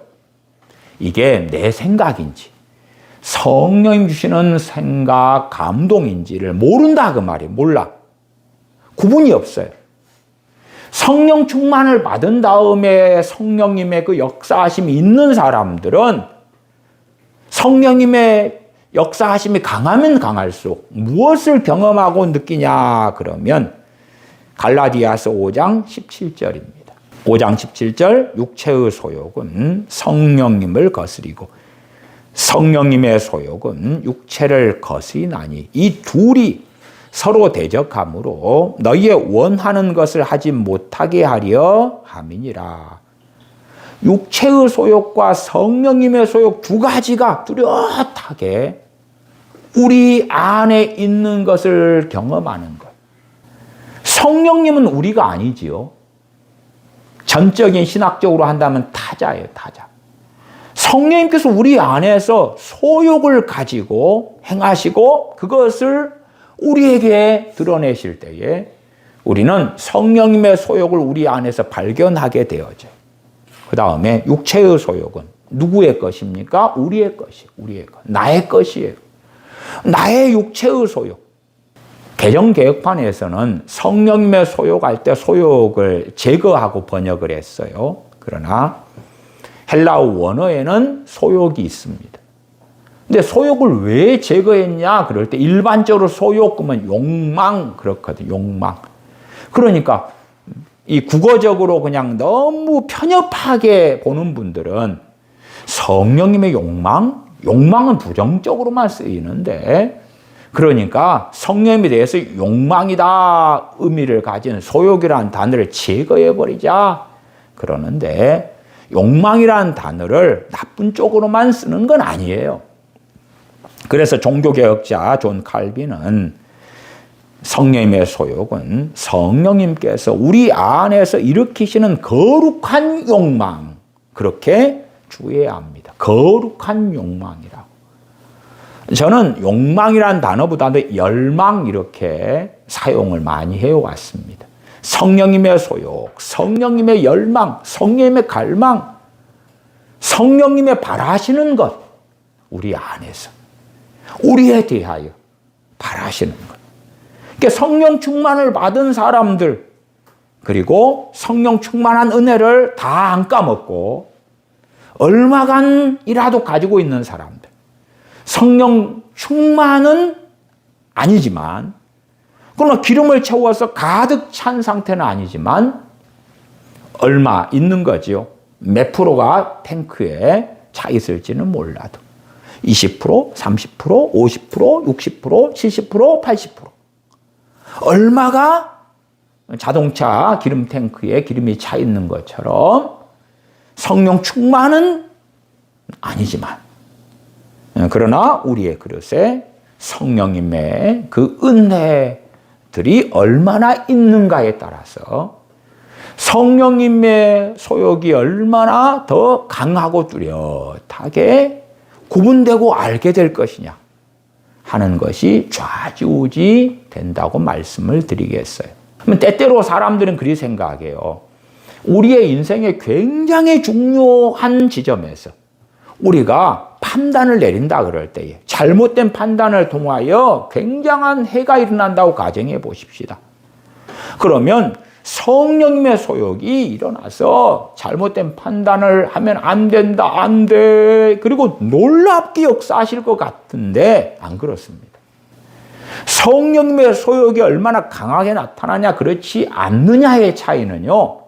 이게 내 생각인지 성령님 주시는 생각, 감동인지를 모른다 그 말이에요. 몰라. 구분이 없어요. 성령 충만을 받은 다음에 성령님의 그 역사하심이 있는 사람들은 성령님의 역사하심이 강하면 강할수록 무엇을 경험하고 느끼냐 그러면 갈라디아서 5장 17절입니다. 5장 17절 육체의 소욕은 성령님을 거스리고 성령님의 소욕은 육체를 거스리나니 이 둘이 서로 대적함으로 너희의 원하는 것을 하지 못하게 하려 함이니라. 육체의 소욕과 성령님의 소욕 두 가지가 뚜렷하게 우리 안에 있는 것을 경험하는 것. 성령님은 우리가 아니지요. 전적인 신학적으로 한다면 타자예요, 타자. 성령님께서 우리 안에서 소욕을 가지고 행하시고 그것을 우리에게 드러내실 때에 우리는 성령님의 소욕을 우리 안에서 발견하게 되어져요. 그 다음에 육체의 소욕은 누구의 것입니까? 우리의 것이에요. 우리의 것. 나의 것이에요. 나의 육체의 소욕. 개정개혁판에서는 성령님의 소욕할 때 소욕을 제거하고 번역을 했어요. 그러나 헬라어 원어에는 소욕이 있습니다. 근데 소욕을 왜 제거했냐? 그럴 때 일반적으로 소욕 그러면 욕망 그렇거든요. 욕망. 그러니까 이 국어적으로 그냥 너무 편협하게 보는 분들은 성령님의 욕망? 욕망은 부정적으로만 쓰이는데 그러니까 성령님에 대해서 욕망이다 의미를 가진 소욕이라는 단어를 제거해버리자 그러는데 욕망이라는 단어를 나쁜 쪽으로만 쓰는 건 아니에요. 그래서 종교개혁자 존 칼빈은 성령님의 소욕은 성령님께서 우리 안에서 일으키시는 거룩한 욕망 그렇게 주의해야 합니다. 거룩한 욕망이라고. 저는 욕망이라는 단어보다도 열망 이렇게 사용을 많이 해왔습니다. 성령님의 소욕, 성령님의 열망, 성령님의 갈망, 성령님의 바라시는 것 우리 안에서 우리에 대하여 바라시는 것. 그러니까 성령 충만을 받은 사람들 그리고 성령 충만한 은혜를 다 안 까먹고 얼마간이라도 가지고 있는 사람들. 성령 충만은 아니지만, 그러나 기름을 채워서 가득 찬 상태는 아니지만 얼마 있는 거지요. 몇 프로가 탱크에 차 있을지는 몰라도 20%, 30%, 50%, 60%, 70%, 80% 얼마가 자동차 기름 탱크에 기름이 차 있는 것처럼 성령 충만은 아니지만, 그러나 우리의 그릇에 성령님의 그 은혜들이 얼마나 있는가에 따라서 성령님의 소욕이 얼마나 더 강하고 뚜렷하게 구분되고 알게 될 것이냐 하는 것이 좌지우지 된다고 말씀을 드리겠어요. 그러면 때때로 사람들은 그리 생각해요. 우리의 인생에 굉장히 중요한 지점에서 우리가 판단을 내린다 그럴 때에 잘못된 판단을 통하여 굉장한 해가 일어난다고 가정해 보십시다. 그러면 성령님의 소욕이 일어나서 잘못된 판단을 하면 안 된다, 안 돼. 그리고 놀랍게 역사하실 것 같은데 안 그렇습니다. 성령님의 소욕이 얼마나 강하게 나타나냐, 그렇지 않느냐의 차이는요,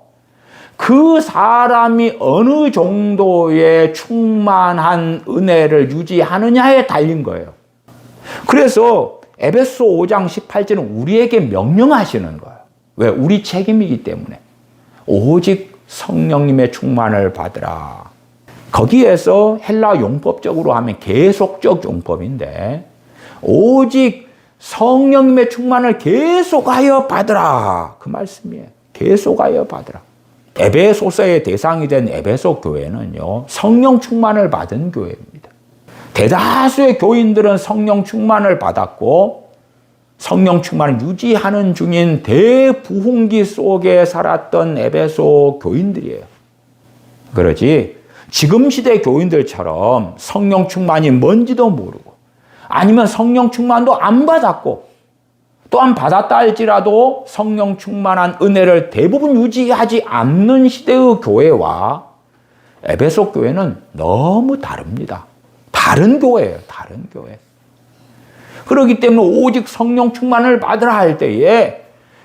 그 사람이 어느 정도의 충만한 은혜를 유지하느냐에 달린 거예요. 그래서 에베소 5장 18절은 우리에게 명령하시는 거예요. 왜? 우리 책임이기 때문에. 오직 성령님의 충만을 받으라. 거기에서 헬라 용법적으로 하면 계속적 용법인데, 오직 성령님의 충만을 계속하여 받으라. 그 말씀이에요. 계속하여 받으라. 에베소서의 대상이 된 에베소 교회는요, 성령 충만을 받은 교회입니다. 대다수의 교인들은 성령 충만을 받았고 성령 충만을 유지하는 중인 대부흥기 속에 살았던 에베소 교인들이에요. 그러지 지금 시대 교인들처럼 성령 충만이 뭔지도 모르고, 아니면 성령 충만도 안 받았고, 또한 받았다 할지라도 성령 충만한 은혜를 대부분 유지하지 않는 시대의 교회와 에베소 교회는 너무 다릅니다. 다른 교회예요. 다른 교회. 그렇기 때문에 오직 성령 충만을 받으라 할 때에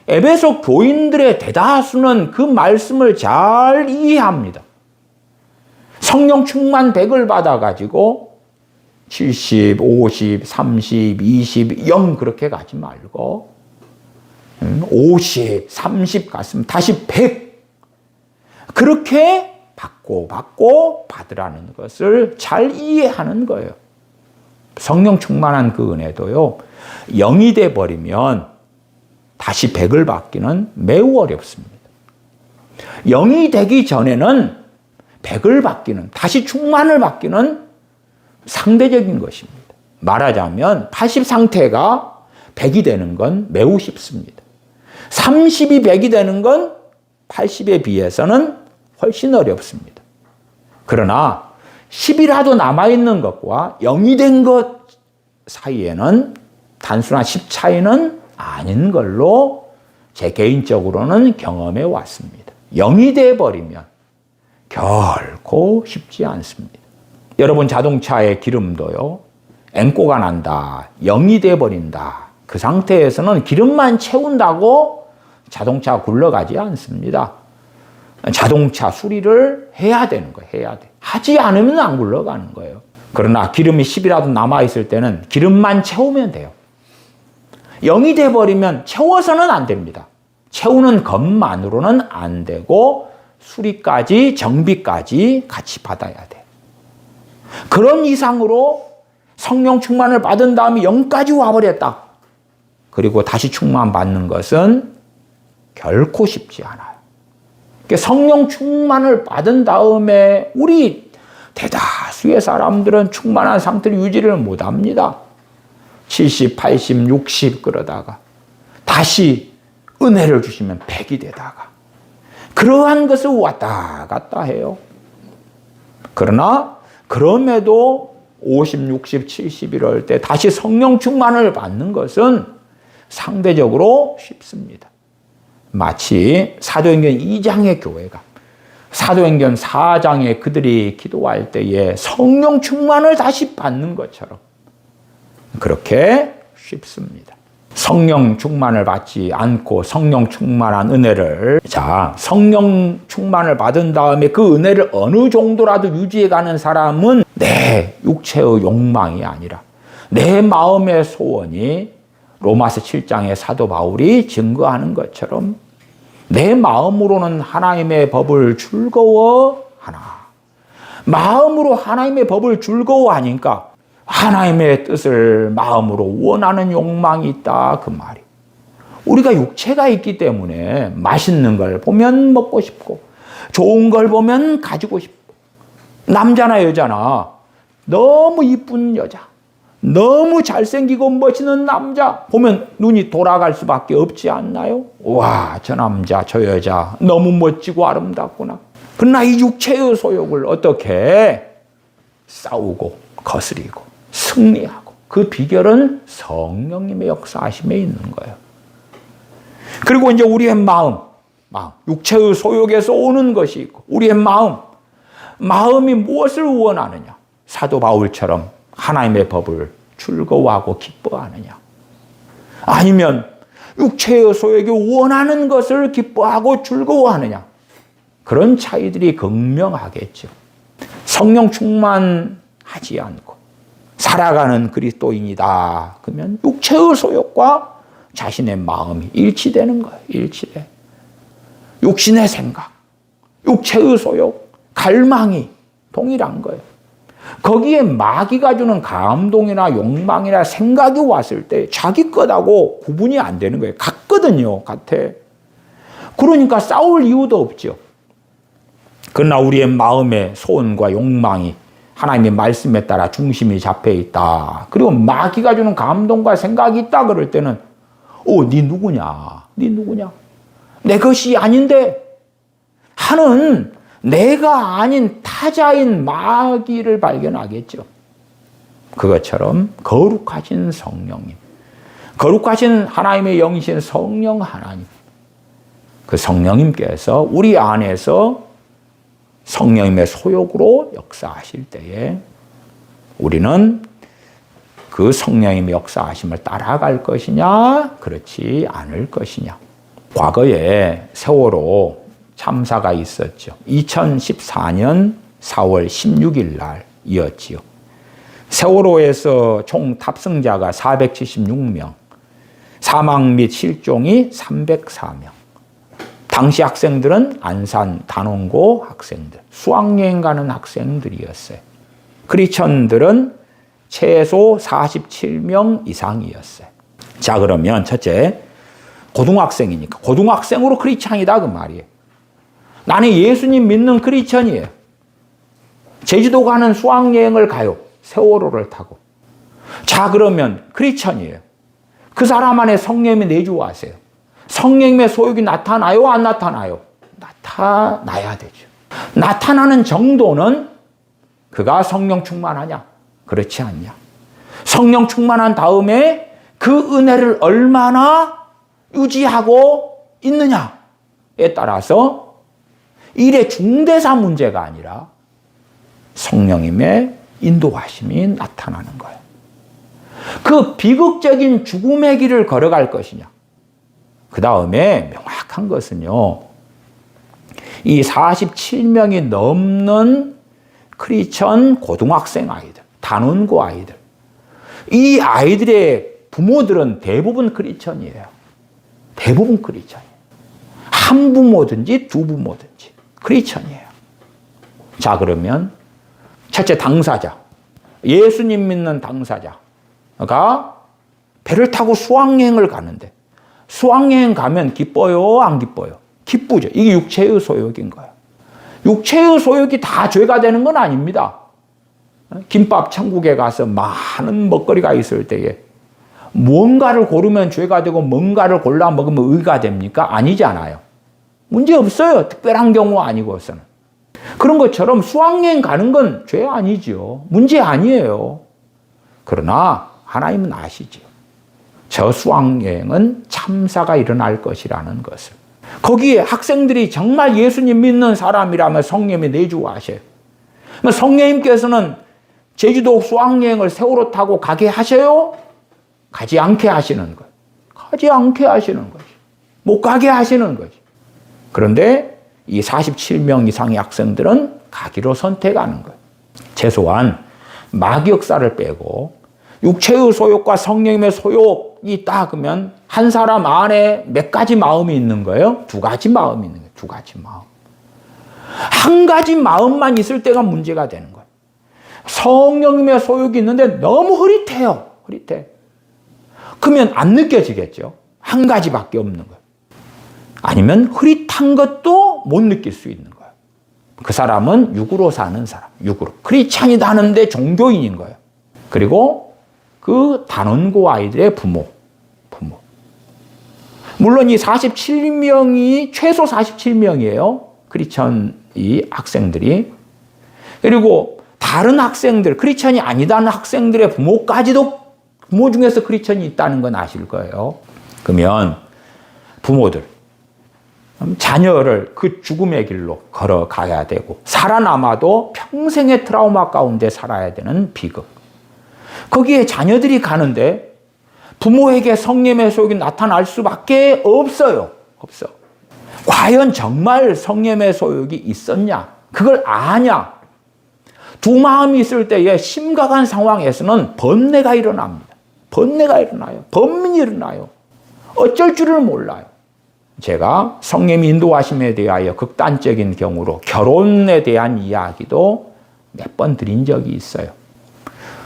에베소 교인들의 대다수는 그 말씀을 잘 이해합니다. 성령 충만 100을 받아가지고 70, 50, 30, 20, 0 그렇게 가지 말고 50, 30 갔으면 다시 100 그렇게 받고 받으라는 것을 잘 이해하는 거예요. 성령 충만한 그 은혜도요, 0이 돼버리면 다시 100을 받기는 매우 어렵습니다. 0이 되기 전에는 100을 받기는, 다시 충만을 받기는 상대적인 것입니다. 말하자면 80 상태가 100이 되는 건 매우 쉽습니다. 30이 100이 되는 건 80에 비해서는 훨씬 어렵습니다. 그러나 10이라도 남아있는 것과 0이 된 것 사이에는 단순한 10 차이는 아닌 걸로 제 개인적으로는 경험해 왔습니다. 0이 돼버리면 결코 쉽지 않습니다. 여러분, 자동차의 기름도요, 앵꼬가 난다, 0이 돼버린다, 그 상태에서는 기름만 채운다고 자동차가 굴러가지 않습니다. 자동차 수리를 해야 되는 거예요. 해야 돼. 하지 않으면 안 굴러가는 거예요. 그러나 기름이 10이라도 남아있을 때는 기름만 채우면 돼요. 0이 돼버리면 채워서는 안 됩니다. 채우는 것만으로는 안 되고 수리까지, 정비까지 같이 받아야 돼. 그런 이상으로 성령 충만을 받은 다음에 0까지 와버렸다. 그리고 다시 충만 받는 것은 결코 쉽지 않아요. 성령 충만을 받은 다음에 우리 대다수의 사람들은 충만한 상태를 유지를 못합니다. 70, 80, 60 그러다가 다시 은혜를 주시면 100이 되다가 그러한 것을 왔다 갔다 해요. 그러나 그럼에도 50, 60, 70 이럴 때 다시 성령 충만을 받는 것은 상대적으로 쉽습니다. 마치 사도행전 2장의 교회가 사도행전 4장에 그들이 기도할 때에 성령 충만을 다시 받는 것처럼 그렇게 쉽습니다. 성령 충만을 받지 않고 성령 충만한 은혜를, 성령 충만을 받은 다음에 그 은혜를 어느 정도라도 유지해 가는 사람은 내 육체의 욕망이 아니라 내 마음의 소원이 로마서 7장의 사도 바울이 증거하는 것처럼 내 마음으로는 하나님의 법을 즐거워하나. 마음으로 하나님의 법을 즐거워하니까 하나님의 뜻을 마음으로 원하는 욕망이 있다, 그 말이. 우리가 육체가 있기 때문에 맛있는 걸 보면 먹고 싶고 좋은 걸 보면 가지고 싶고, 남자나 여자나 너무 이쁜 여자, 너무 잘생기고 멋있는 남자 보면 눈이 돌아갈 수밖에 없지 않나요? 와, 저 남자, 저 여자 너무 멋지고 아름답구나. 그러나 이 육체의 소욕을 어떻게 싸우고 거스리고 승리하고, 그 비결은 성령님의 역사하심에 있는 거예요. 그리고 이제 우리의 마음, 육체의 소욕에서 오는 것이 있고, 우리의 마음이 무엇을 원하느냐? 사도 바울처럼 하나님의 법을 즐거워하고 기뻐하느냐? 아니면 육체의 소욕이 원하는 것을 기뻐하고 즐거워하느냐? 그런 차이들이 극명하겠죠. 성령 충만하지 않고 살아가는 그리스도인이다. 그러면 육체의 소욕과 자신의 마음이 일치되는 거예요. 일치돼. 육신의 생각, 육체의 소욕, 갈망이 동일한 거예요. 거기에 마귀가 주는 감동이나 욕망이나 생각이 왔을 때 자기 것하고 구분이 안 되는 거예요. 같거든요. 같아. 그러니까 싸울 이유도 없죠. 그러나 우리의 마음의 소원과 욕망이 하나님의 말씀에 따라 중심이 잡혀 있다. 그리고 마귀가 주는 감동과 생각이 있다 그럴 때는 네 누구냐? 네 누구냐? 내 것이 아닌데 하는 내가 아닌 타자인 마귀를 발견하겠죠. 그것처럼 거룩하신 성령님, 거룩하신 하나님의 영이신 성령 하나님, 그 성령님께서 우리 안에서 성령님의 소욕으로 역사하실 때에 우리는 그 성령님의 역사하심을 따라갈 것이냐, 그렇지 않을 것이냐. 과거에 세월호 참사가 있었죠. 2014년 4월 16일 날이었지요. 세월호에서 총 탑승자가 476명, 사망 및 실종이 304명. 당시 학생들은 안산 단원고 학생들, 수학여행 가는 학생들이었어요. 크리스천들은 최소 47명 이상이었어요. 자, 그러면 첫째, 고등학생이니까 고등학생으로 크리스천이다 그 말이에요. 나는 예수님 믿는 크리스천이에요. 제주도 가는 수학여행을 가요. 세월호를 타고. 자, 그러면 크리스천이에요. 그 사람 안에 성령님이 내주하세요. 성령님의 소욕이 나타나요? 안 나타나요? 나타나야 되죠. 나타나는 정도는 그가 성령 충만하냐? 그렇지 않냐? 성령 충만한 다음에 그 은혜를 얼마나 유지하고 있느냐에 따라서 일의 중대사 문제가 아니라 성령님의 인도하심이 나타나는 거예요. 그 비극적인 죽음의 길을 걸어갈 것이냐? 그 다음에 명확한 것은요, 이 47명이 넘는 크리스천 고등학생 아이들, 단원고 아이들, 이 아이들의 부모들은 대부분 크리스천이에요. 대부분 크리스천이에요. 한 부모든지 두 부모든지 크리스천이에요. 자, 그러면 첫째 당사자, 예수님 믿는 당사자가 배를 타고 수학여행을 가는데 수학여행 가면 기뻐요? 안 기뻐요? 기쁘죠. 이게 육체의 소욕인 거예요. 육체의 소욕이 다 죄가 되는 건 아닙니다. 김밥 천국에 가서 많은 먹거리가 있을 때에 뭔가를 고르면 죄가 되고 뭔가를 골라 먹으면 의가 됩니까? 아니잖아요. 문제 없어요. 특별한 경우 아니고서는. 그런 것처럼 수학여행 가는 건 죄 아니죠. 문제 아니에요. 그러나 하나님은 아시죠. 저 수학여행은 참사가 일어날 것이라는 것을. 거기에 학생들이 정말 예수님 믿는 사람이라면 성령님이 내주하셔요. 성령님께서는 제주도 수학여행을 세월호 타고 가게 하셔요? 가지 않게 하시는 거예요. 가지 않게 하시는 거지. 못 가게 하시는 거지. 그런데 이 47명 이상의 학생들은 가기로 선택하는 거예요. 최소한 마귀역사를 빼고 육체의 소욕과 성령님의 소욕이 딱 그러면 한 사람 안에 몇 가지 마음이 있는 거예요? 두 가지 마음이 있는 거예요. 두 가지 마음. 한 가지 마음만 있을 때가 문제가 되는 거예요. 성령님의 소욕이 있는데 너무 흐릿해요. 흐릿해. 그러면 안 느껴지겠죠. 한 가지밖에 없는 거예요. 아니면 흐릿한 것도 못 느낄 수 있는 거예요. 그 사람은 육으로 사는 사람, 육으로. 크리스찬이다 하는데 종교인인 거예요. 그리고 그 단원고 아이들의 부모. 물론 이 47명이 최소 47명이에요. 크리스찬 이 학생들이. 그리고 다른 학생들, 크리스찬이 아니다는 학생들의 부모까지도 부모 중에서 크리스찬이 있다는 건 아실 거예요. 그러면 부모들, 자녀를 그 죽음의 길로 걸어가야 되고 살아남아도 평생의 트라우마 가운데 살아야 되는 비극. 거기에 자녀들이 가는데 부모에게 성령의 소욕이 나타날 수밖에 없어요. 없어. 과연 정말 성령의 소욕이 있었냐? 그걸 아냐? 두 마음이 있을 때에 심각한 상황에서는 번뇌가 일어납니다. 번뇌가 일어나요. 번민이 일어나요. 어쩔 줄을 몰라요. 제가 성령의 인도하심에 대하여 극단적인 경우로 결혼에 대한 이야기도 몇 번 드린 적이 있어요.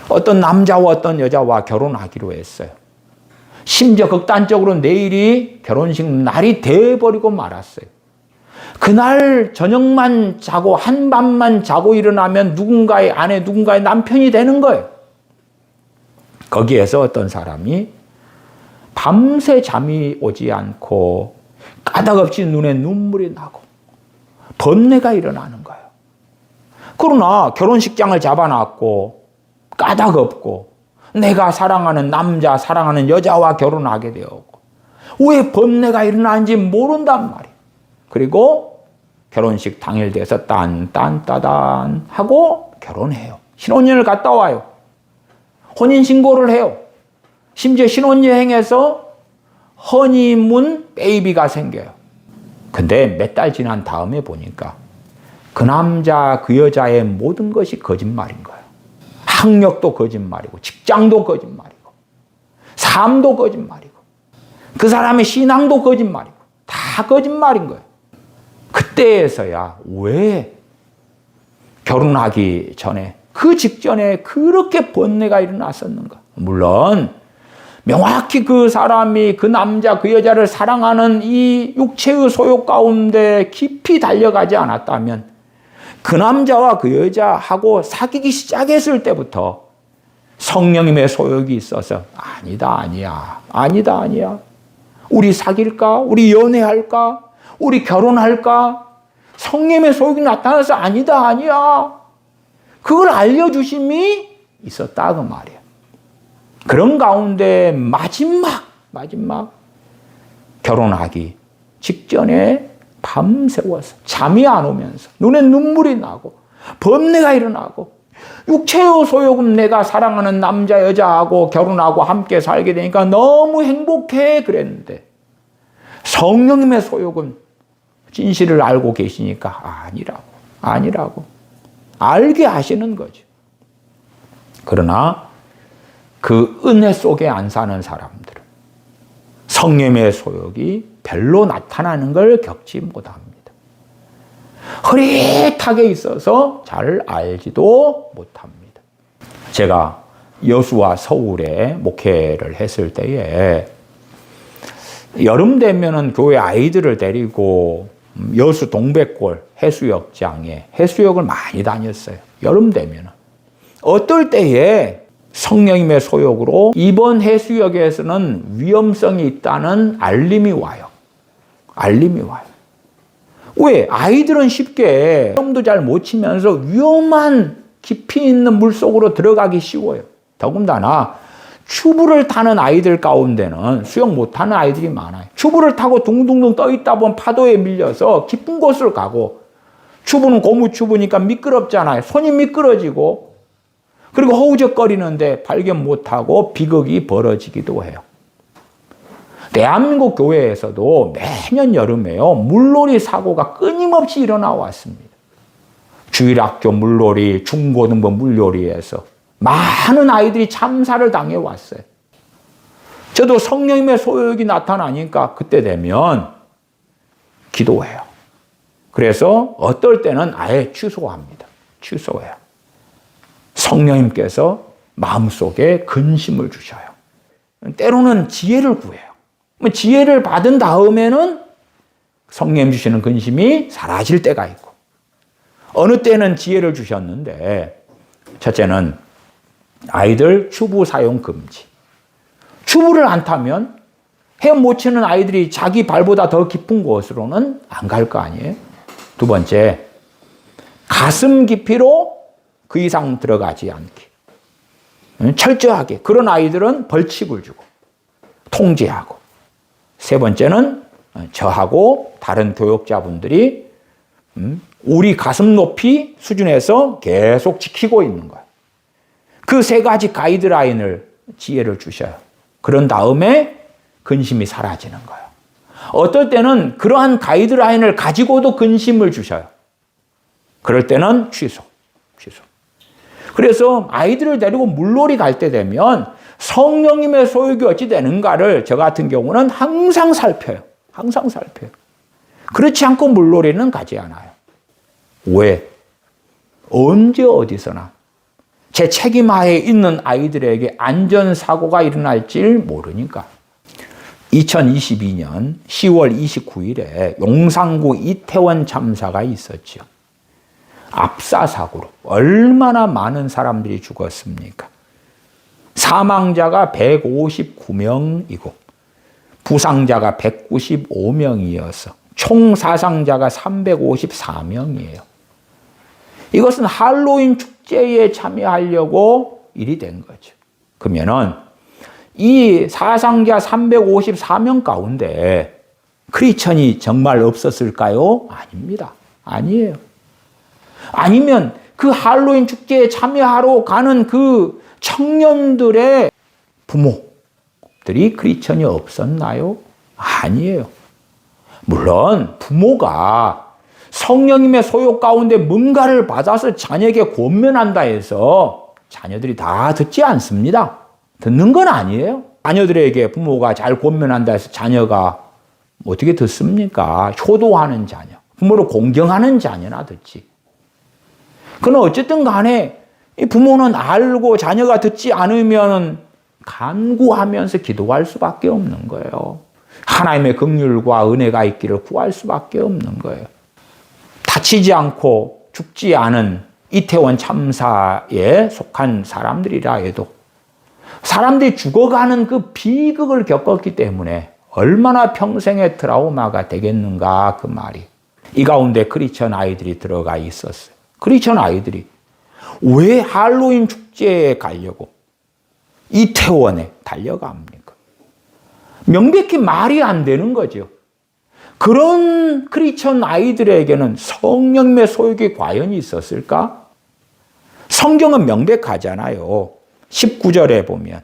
어떤 남자와 어떤 여자와 결혼하기로 했어요. 심지어 극단적으로 내일이 결혼식 날이 돼버리고 말았어요. 그날 저녁만 자고 한밤만 자고 일어나면 누군가의 아내, 누군가의 남편이 되는 거예요. 거기에서 어떤 사람이 밤새 잠이 오지 않고 까닭없이 눈에 눈물이 나고 번뇌가 일어나는 거예요. 그러나 결혼식장을 잡아놨고 까닭없고 내가 사랑하는 남자, 사랑하는 여자와 결혼하게 되었고 왜 번뇌가 일어나는지 모른단 말이에요. 그리고 결혼식 당일 돼서 딴딴따단 하고 결혼해요. 신혼여행을 갔다 와요. 혼인신고를 해요. 심지어 신혼여행에서 허니문 베이비가 생겨요. 근데 몇 달 지난 다음에 보니까 그 남자, 그 여자의 모든 것이 거짓말인 거예요. 학력도 거짓말이고, 직장도 거짓말이고, 삶도 거짓말이고, 그 사람의 신앙도 거짓말이고, 다 거짓말인 거예요. 그때에서야 왜 결혼하기 전에, 그 직전에 그렇게 번뇌가 일어났었는가? 물론 명확히 그 사람이 그 남자, 그 여자를 사랑하는 이 육체의 소욕 가운데 깊이 달려가지 않았다면 그 남자와 그 여자하고 사귀기 시작했을 때부터 성령님의 소욕이 있어서 아니다. 우리 사귈까? 우리 연애할까? 우리 결혼할까? 성령님의 소욕이 나타나서 아니야. 그걸 알려주심이 있었다 그 말이에요. 그런 가운데 마지막 결혼하기 직전에 밤새워서 잠이 안 오면서 눈에 눈물이 나고 번뇌가 일어나고 육체의 소욕은 내가 사랑하는 남자 여자하고 결혼하고 함께 살게 되니까 너무 행복해 그랬는데 성령님의 소욕은 진실을 알고 계시니까 아니라고 알게 하시는 거죠. 그러나 그 은혜 속에 안 사는 사람들은 성령의 소욕이 별로 나타나는 걸 겪지 못합니다. 흐릿하게 있어서 잘 알지도 못합니다. 제가 여수와 서울에 목회를 했을 때에 여름 되면은 교회 아이들을 데리고 여수 동백골 해수욕장에 해수욕을 많이 다녔어요. 여름 되면은. 어떨 때에 성령님의 소욕으로 이번 해수욕에서는 위험성이 있다는 알림이 와요. 왜? 아이들은 쉽게 헤엄도 잘 못 치면서 위험한 깊이 있는 물속으로 들어가기 쉬워요. 더군다나 튜브를 타는 아이들 가운데는 수영 못하는 아이들이 많아요. 튜브를 타고 둥둥둥 떠 있다 보면 파도에 밀려서 깊은 곳을 가고, 튜브는 고무 튜브니까 미끄럽잖아요. 손이 미끄러지고, 그리고 허우적거리는데 발견 못하고 비극이 벌어지기도 해요. 대한민국 교회에서도 매년 여름에요, 물놀이 사고가 끊임없이 일어나 왔습니다. 주일학교 물놀이, 중고등부 물놀이에서 많은 아이들이 참사를 당해 왔어요. 저도 성령님의 소욕이 나타나니까 그때 되면 기도해요. 그래서 어떨 때는 아예 취소합니다. 취소해요. 성령님께서 마음속에 근심을 주셔요. 때로는 지혜를 구해요. 지혜를 받은 다음에는 성령님 주시는 근심이 사라질 때가 있고, 어느 때는 지혜를 주셨는데, 첫째는 아이들 튜브 사용 금지. 튜브를 안 타면 헤엄 못 치는 아이들이 자기 발보다 더 깊은 곳으로는 안 갈 거 아니에요. 두 번째, 가슴 깊이로 그 이상 들어가지 않기. 철저하게 그런 아이들은 벌칙을 주고 통제하고. 세 번째는 저하고 다른 교육자분들이 우리 가슴 높이 수준에서 계속 지키고 있는 거예요. 그 세 가지 가이드라인을, 지혜를 주셔요. 그런 다음에 근심이 사라지는 거예요. 어떨 때는 그러한 가이드라인을 가지고도 근심을 주셔요. 그럴 때는 취소. 그래서 아이들을 데리고 물놀이 갈 때 되면 성령님의 소욕이 어찌 되는가를 저 같은 경우는 항상 살펴요. 항상 살펴요. 그렇지 않고 물놀이는 가지 않아요. 왜? 언제 어디서나 제 책임하에 있는 아이들에게 안전사고가 일어날지 모르니까. 2022년 10월 29일에 용산구 이태원 참사가 있었죠. 압사사고로 얼마나 많은 사람들이 죽었습니까? 사망자가 159명이고 부상자가 195명이어서 총 사상자가 354명이에요. 이것은 할로윈 축제에 참여하려고 일이 된 거죠. 그러면은 이 사상자 354명 가운데 크리스천이 정말 없었을까요? 아닙니다. 아니에요. 아니면 그 할로윈 축제에 참여하러 가는 그 청년들의 부모들이 크리스천이 없었나요? 아니에요. 물론 부모가 성령님의 소욕 가운데 뭔가를 받아서 자녀에게 권면한다 해서 자녀들이 다 듣지 않습니다. 듣는 건 아니에요. 자녀들에게 부모가 잘 권면한다 해서 자녀가 어떻게 듣습니까? 효도하는 자녀, 부모를 공경하는 자녀나 듣지. 그러나 어쨌든 간에 이 부모는 알고 자녀가 듣지 않으면 간구하면서 기도할 수밖에 없는 거예요. 하나님의 긍휼과 은혜가 있기를 구할 수밖에 없는 거예요. 다치지 않고 죽지 않은 이태원 참사에 속한 사람들이라 해도 사람들이 죽어가는 그 비극을 겪었기 때문에 얼마나 평생의 트라우마가 되겠는가, 그 말이. 이 가운데 크리스천 아이들이 들어가 있었어요. 크리스천 아이들이 왜 할로윈 축제에 가려고 이태원에 달려갑니까? 명백히 말이 안 되는 거죠. 그런 크리스천 아이들에게는 성령님의 소욕이 과연 있었을까? 성경은 명백하잖아요. 19절에 보면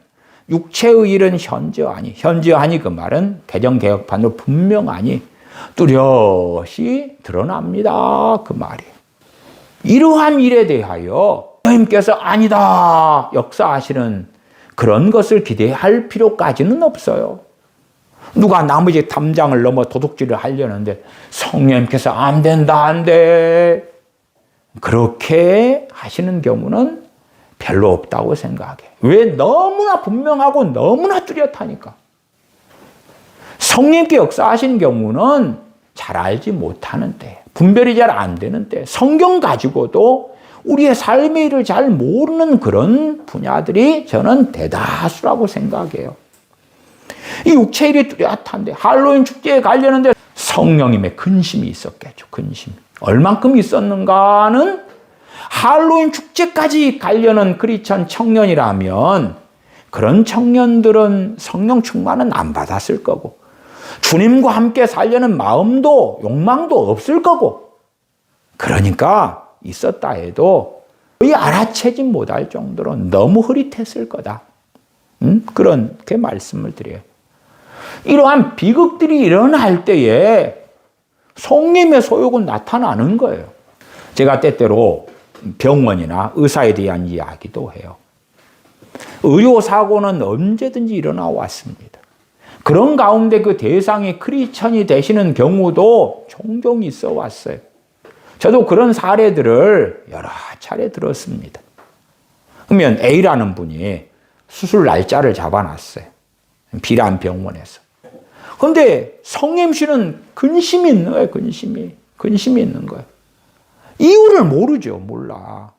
육체의 일은 현저하니, 현저하니 그 말은 개정개혁판으로 분명하니 뚜렷이 드러납니다, 그 말이. 이러한 일에 대하여 하나님께서 아니다 역사하시는 그런 것을 기대할 필요까지는 없어요. 누가 나머지 담장을 넘어 도둑질을 하려는데 성령님께서 안 된다, 안 돼, 그렇게 하시는 경우는 별로 없다고 생각해. 왜? 너무나 분명하고 너무나 뚜렷하니까. 성령님께 역사하신 경우는 잘 알지 못하는 때, 분별이 잘 안 되는 때, 성경 가지고도 우리의 삶의 일을 잘 모르는 그런 분야들이 저는 대다수라고 생각해요. 이 육체일이 뚜렷한데 할로윈 축제에 가려는데 성령님의 근심이 있었겠죠. 근심이. 얼만큼 있었는가는 할로윈 축제까지 가려는 크리스천 청년이라면 그런 청년들은 성령 충만은 안 받았을 거고, 주님과 함께 살려는 마음도 욕망도 없을 거고, 그러니까 있었다 해도 거의 알아채지 못할 정도로 너무 흐릿했을 거다. 그렇게 말씀을 드려요. 이러한 비극들이 일어날 때에 성령의 소욕은 나타나는 거예요. 제가 때때로 병원이나 의사에 대한 이야기도 해요. 의료사고는 언제든지 일어나 왔습니다. 그런 가운데 그 대상이 크리스천이 되시는 경우도 종종 있어 왔어요. 저도 그런 사례들을 여러 차례 들었습니다. 그러면 A라는 분이 수술 날짜를 잡아놨어요. B라는 병원에서. 그런데 성령 씨는 근심이 있는 거예요. 근심이 있는 거예요. 이유를 모르죠. 몰라.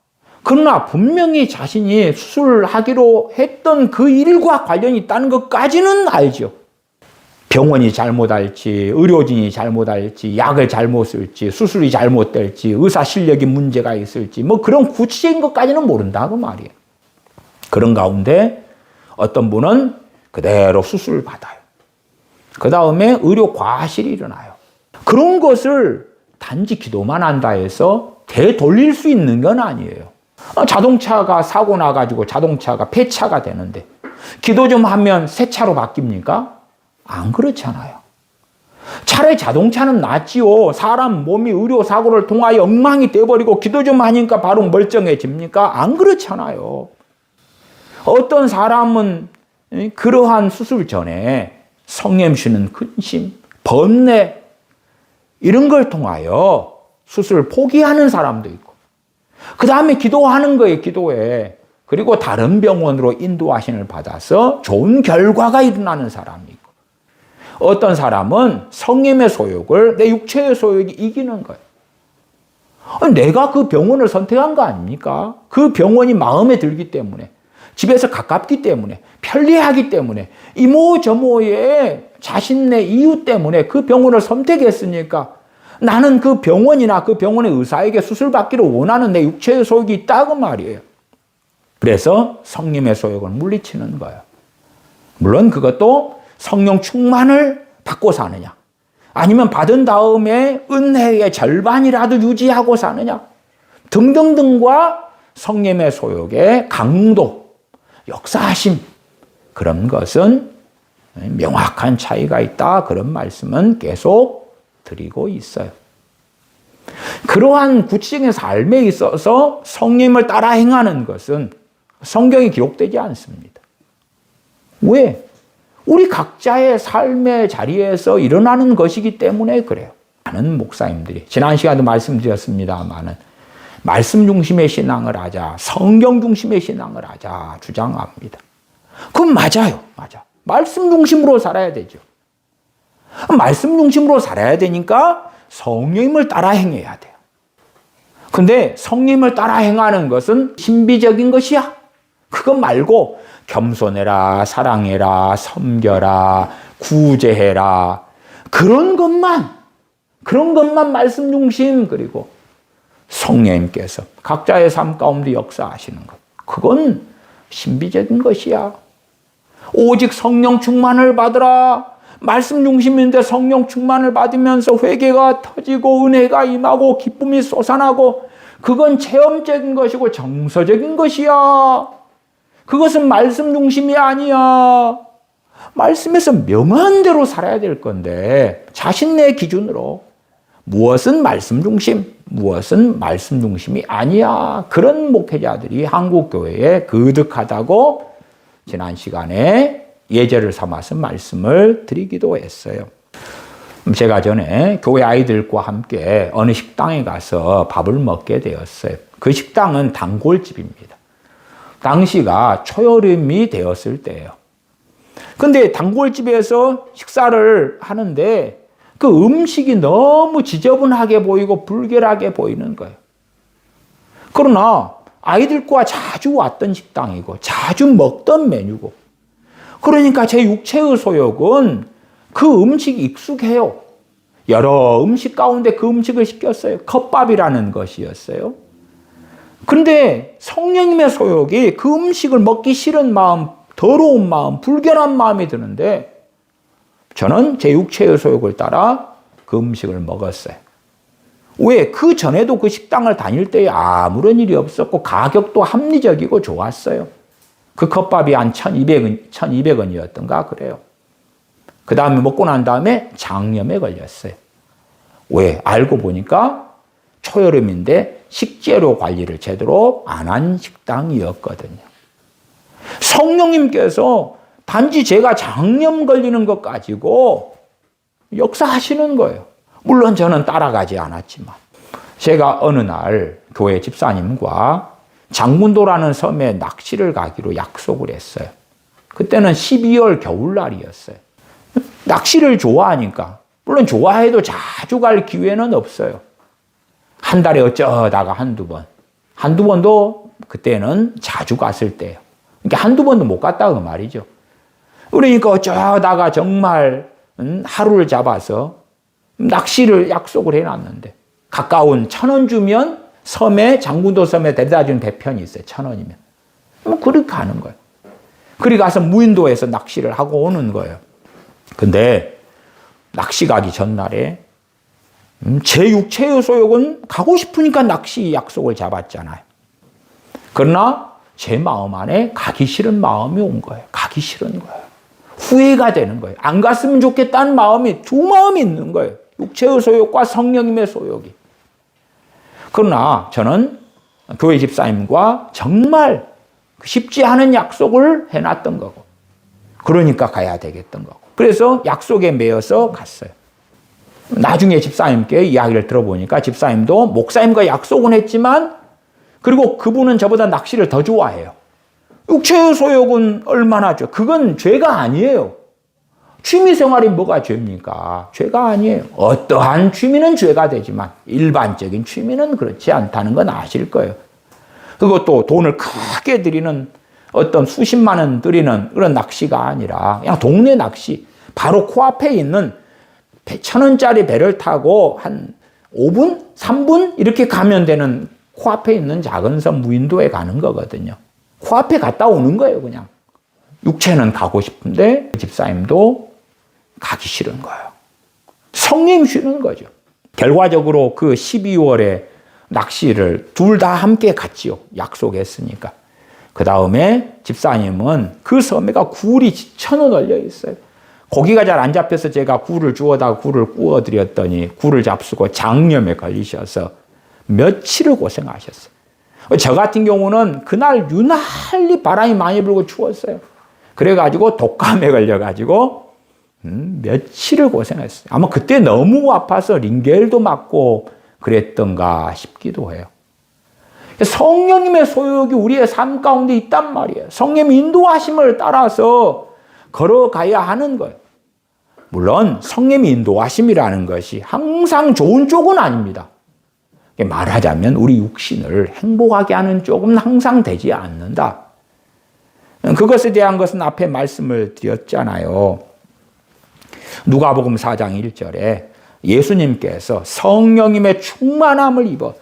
그러나 분명히 자신이 수술하기로 했던 그 일과 관련이 있다는 것까지는 알죠. 병원이 잘못할지, 의료진이 잘못할지, 약을 잘못 쓸지, 수술이 잘못될지, 의사 실력이 문제가 있을지, 뭐 그런 구체적인 것까지는 모른다고 말이에요. 그런 가운데 어떤 분은 그대로 수술을 받아요. 그 다음에 의료 과실이 일어나요. 그런 것을 단지 기도만 한다 해서 되돌릴 수 있는 건 아니에요. 자동차가 사고 나가지고 자동차가 폐차가 되는데 기도 좀 하면 새 차로 바뀝니까? 안 그렇잖아요. 차라리 자동차는 낫지요. 사람 몸이 의료사고를 통하여 엉망이 되어버리고 기도 좀 하니까 바로 멀쩡해집니까? 안 그렇잖아요. 어떤 사람은 그러한 수술 전에 성령 쉬는 근심, 번뇌 이런 걸 통하여 수술을 포기하는 사람도 있고, 그 다음에 기도하는 거예요. 기도에. 그리고 다른 병원으로 인도하심을 받아서 좋은 결과가 일어나는 사람이 있고, 어떤 사람은 성령의 소욕을 내 육체의 소욕이 이기는 거예요. 내가 그 병원을 선택한 거 아닙니까? 그 병원이 마음에 들기 때문에, 집에서 가깝기 때문에, 편리하기 때문에, 이모저모의 자신의 이유 때문에 그 병원을 선택했으니까 나는 그 병원이나 그 병원의 의사에게 수술받기를 원하는 내 육체의 소욕이 있다고 말이에요. 그래서 성령의 소욕을 물리치는 거예요. 물론 그것도 성령 충만을 받고 사느냐, 아니면 받은 다음에 은혜의 절반이라도 유지하고 사느냐 등등등과 성령의 소욕의 강도, 역사하심, 그런 것은 명확한 차이가 있다. 그런 말씀은 계속 드리고 있어요. 그러한 구체적인 삶에 있어서 성령을 따라 행하는 것은 성경에 기록되지 않습니다. 왜? 우리 각자의 삶의 자리에서 일어나는 것이기 때문에 그래요. 많은 목사님들이 지난 시간에도 말씀드렸습니다마는 말씀 중심의 신앙을 하자, 성경 중심의 신앙을 하자 주장합니다. 그건 맞아요. 맞아. 말씀 중심으로 살아야 되죠. 말씀 중심으로 살아야 되니까 성령님을 따라 행해야 돼요. 근데 성령님을 따라 행하는 것은 신비적인 것이야. 그것 말고 겸손해라, 사랑해라, 섬겨라, 구제해라, 그런 것만 말씀 중심, 그리고 성령님께서 각자의 삶 가운데 역사하시는 것, 그건 신비적인 것이야. 오직 성령 충만을 받으라. 말씀 중심인데 성령 충만을 받으면서 회개가 터지고 은혜가 임하고 기쁨이 솟아나고, 그건 체험적인 것이고 정서적인 것이야. 그것은 말씀 중심이 아니야. 말씀에서 명한 대로 살아야 될 건데 자신의 기준으로 무엇은 말씀 중심, 무엇은 말씀 중심이 아니야. 그런 목회자들이 한국교회에 거듭하다고 지난 시간에 예제를 삼아서 말씀을 드리기도 했어요. 제가 전에 교회 아이들과 함께 어느 식당에 가서 밥을 먹게 되었어요. 그 식당은 단골집입니다. 당시가 초여름이 되었을 때예요. 근데 단골집에서 식사를 하는데 그 음식이 너무 지저분하게 보이고 불결하게 보이는 거예요. 그러나 아이들과 자주 왔던 식당이고 자주 먹던 메뉴고, 그러니까 제 육체의 소욕은 그 음식이 익숙해요. 여러 음식 가운데 그 음식을 시켰어요. 컵밥이라는 것이었어요. 그런데 성령님의 소욕이 그 음식을 먹기 싫은 마음, 더러운 마음, 불결한 마음이 드는데 저는 제 육체의 소욕을 따라 그 음식을 먹었어요. 왜? 그 전에도 그 식당을 다닐 때에 아무런 일이 없었고 가격도 합리적이고 좋았어요. 그 컵밥이 한 1200원이었던가 그래요. 그 다음에 먹고 난 다음에 장염에 걸렸어요. 왜? 알고 보니까 초여름인데 식재료 관리를 제대로 안 한 식당이었거든요. 성령님께서 단지 제가 장염 걸리는 것 가지고 역사하시는 거예요. 물론 저는 따라가지 않았지만 제가 어느 날 교회 집사님과 장군도라는 섬에 낚시를 가기로 약속을 했어요. 그때는 12월 겨울날이었어요. 낚시를 좋아하니까 물론 좋아해도 자주 갈 기회는 없어요. 한 달에 어쩌다가 한두 번도 그때는 자주 갔을 때예요. 그러니까 한두 번도 못 갔다 그 말이죠. 그러니까 어쩌다가 정말 하루를 잡아서 낚시를 약속을 해놨는데 가까운 1,000원 주면 섬에 장군도 섬에 데려다주는 배편이 있어요. 1,000원이면. 그렇게 가는 거예요. 그리 가서 무인도에서 낚시를 하고 오는 거예요. 근데 낚시 가기 전날에 제 육체의 소욕은 가고 싶으니까 낚시 약속을 잡았잖아요. 그러나 제 마음 안에 가기 싫은 마음이 온 거예요. 가기 싫은 거예요. 후회가 되는 거예요. 안 갔으면 좋겠다는 마음이 두 마음이 있는 거예요. 육체의 소욕과 성령님의 소욕이. 그러나 저는 교회 집사님과 정말 쉽지 않은 약속을 해놨던 거고 그러니까 가야 되겠던 거고 그래서 약속에 매여서 갔어요. 나중에 집사님께 이야기를 들어보니까 집사님도 목사님과 약속은 했지만 그리고 그분은 저보다 낚시를 더 좋아해요. 육체의 소욕은 얼마나 죄? 그건 죄가 아니에요. 취미생활이 뭐가 죄입니까? 죄가 아니에요. 어떠한 취미는 죄가 되지만 일반적인 취미는 그렇지 않다는 건 아실 거예요. 그것도 돈을 크게 들이는 어떤 수십만 원 들이는 그런 낚시가 아니라 그냥 동네 낚시. 바로 코앞에 있는 1,000원짜리 배를 타고 한 5분? 3분? 이렇게 가면 되는 코앞에 있는 작은 섬 무인도에 가는 거거든요. 코앞에 갔다 오는 거예요, 그냥. 육체는 가고 싶은데 집사님도 가기 싫은 거예요. 성님 쉬는 거죠. 결과적으로 그 12월에 낚시를 둘 다 함께 갔지요. 약속했으니까. 그 다음에 집사님은 그 섬에가 굴이 천원 얼려 있어요. 고기가 잘 안 잡혀서 제가 굴을 주워다가 굴을 구워드렸더니 굴을 잡수고 장염에 걸리셔서 며칠을 고생하셨어요. 저 같은 경우는 그날 유난히 바람이 많이 불고 추웠어요. 그래가지고 독감에 걸려가지고 며칠을 고생했어요. 아마 그때 너무 아파서 링겔도 맞고 그랬던가 싶기도 해요. 성령님의 소욕이 우리의 삶 가운데 있단 말이에요. 성령 인도하심을 따라서 걸어가야 하는 거예요. 물론 성령 인도하심이라는 것이 항상 좋은 쪽은 아닙니다. 말하자면 우리 육신을 행복하게 하는 쪽은 항상 되지 않는다. 그것에 대한 것은 앞에 말씀을 드렸잖아요. 누가복음 4장 1절에 예수님께서 성령님의 충만함을 입어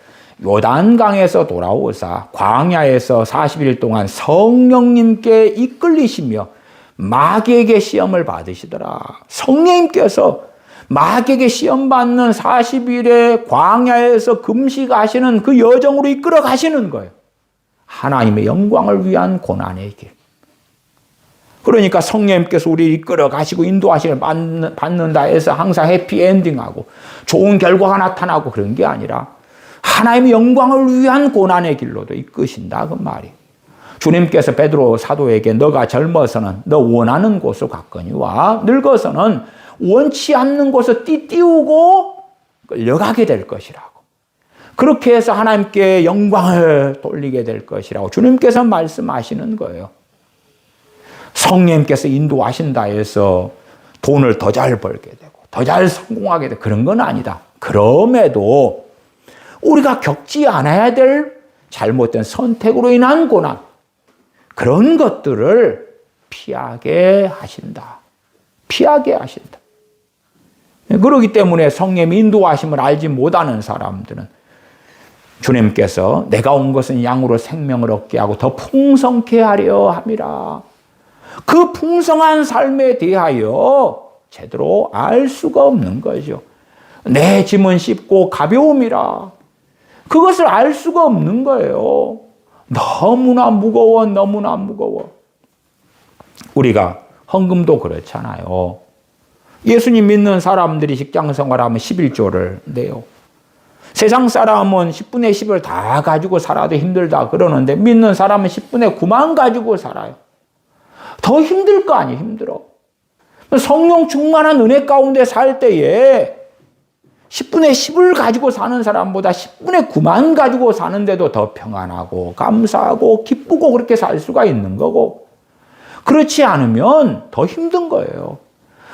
요단강에서 돌아오사 광야에서 40일 동안 성령님께 이끌리시며 마귀에게 시험을 받으시더라. 성령님께서 마귀에게 시험 받는 40일의 광야에서 금식하시는 그 여정으로 이끌어 가시는 거예요. 하나님의 영광을 위한 고난의 길. 그러니까 성령님께서 우리를 이끌어 가시고 인도하심을 받는다 해서 항상 해피엔딩하고 좋은 결과가 나타나고 그런 게 아니라 하나님의 영광을 위한 고난의 길로도 이끄신다 그 말이에요. 주님께서 베드로 사도에게 너가 젊어서는 너 원하는 곳으로 갔거니와 늙어서는 원치 않는 곳을 띄우고 끌려가게 될 것이라고. 그렇게 해서 하나님께 영광을 돌리게 될 것이라고 주님께서 말씀하시는 거예요. 성령님께서 인도하신다 해서 돈을 더 잘 벌게 되고 더 잘 성공하게 되고 그런 건 아니다. 그럼에도 우리가 겪지 않아야 될 잘못된 선택으로 인한 고난 그런 것들을 피하게 하신다. 피하게 하신다. 그렇기 때문에 성령의 인도하심을 알지 못하는 사람들은 주님께서 내가 온 것은 양으로 생명을 얻게 하고 더 풍성케 하려 함이라. 그 풍성한 삶에 대하여 제대로 알 수가 없는 거죠. 내 짐은 쉽고 가벼움이라. 그것을 알 수가 없는 거예요. 너무나 무거워, 너무나 무거워. 우리가 헌금도 그렇잖아요. 예수님 믿는 사람들이 직장 생활하면 11조를 내요. 세상 사람은 10분의 10을 다 가지고 살아도 힘들다 그러는데 믿는 사람은 10분의 9만 가지고 살아요. 더 힘들 거 아니에요, 힘들어. 성령 충만한 은혜 가운데 살 때에 10분의 10을 가지고 사는 사람보다 10분의 9만 가지고 사는데도 더 평안하고 감사하고 기쁘고 그렇게 살 수가 있는 거고, 그렇지 않으면 더 힘든 거예요.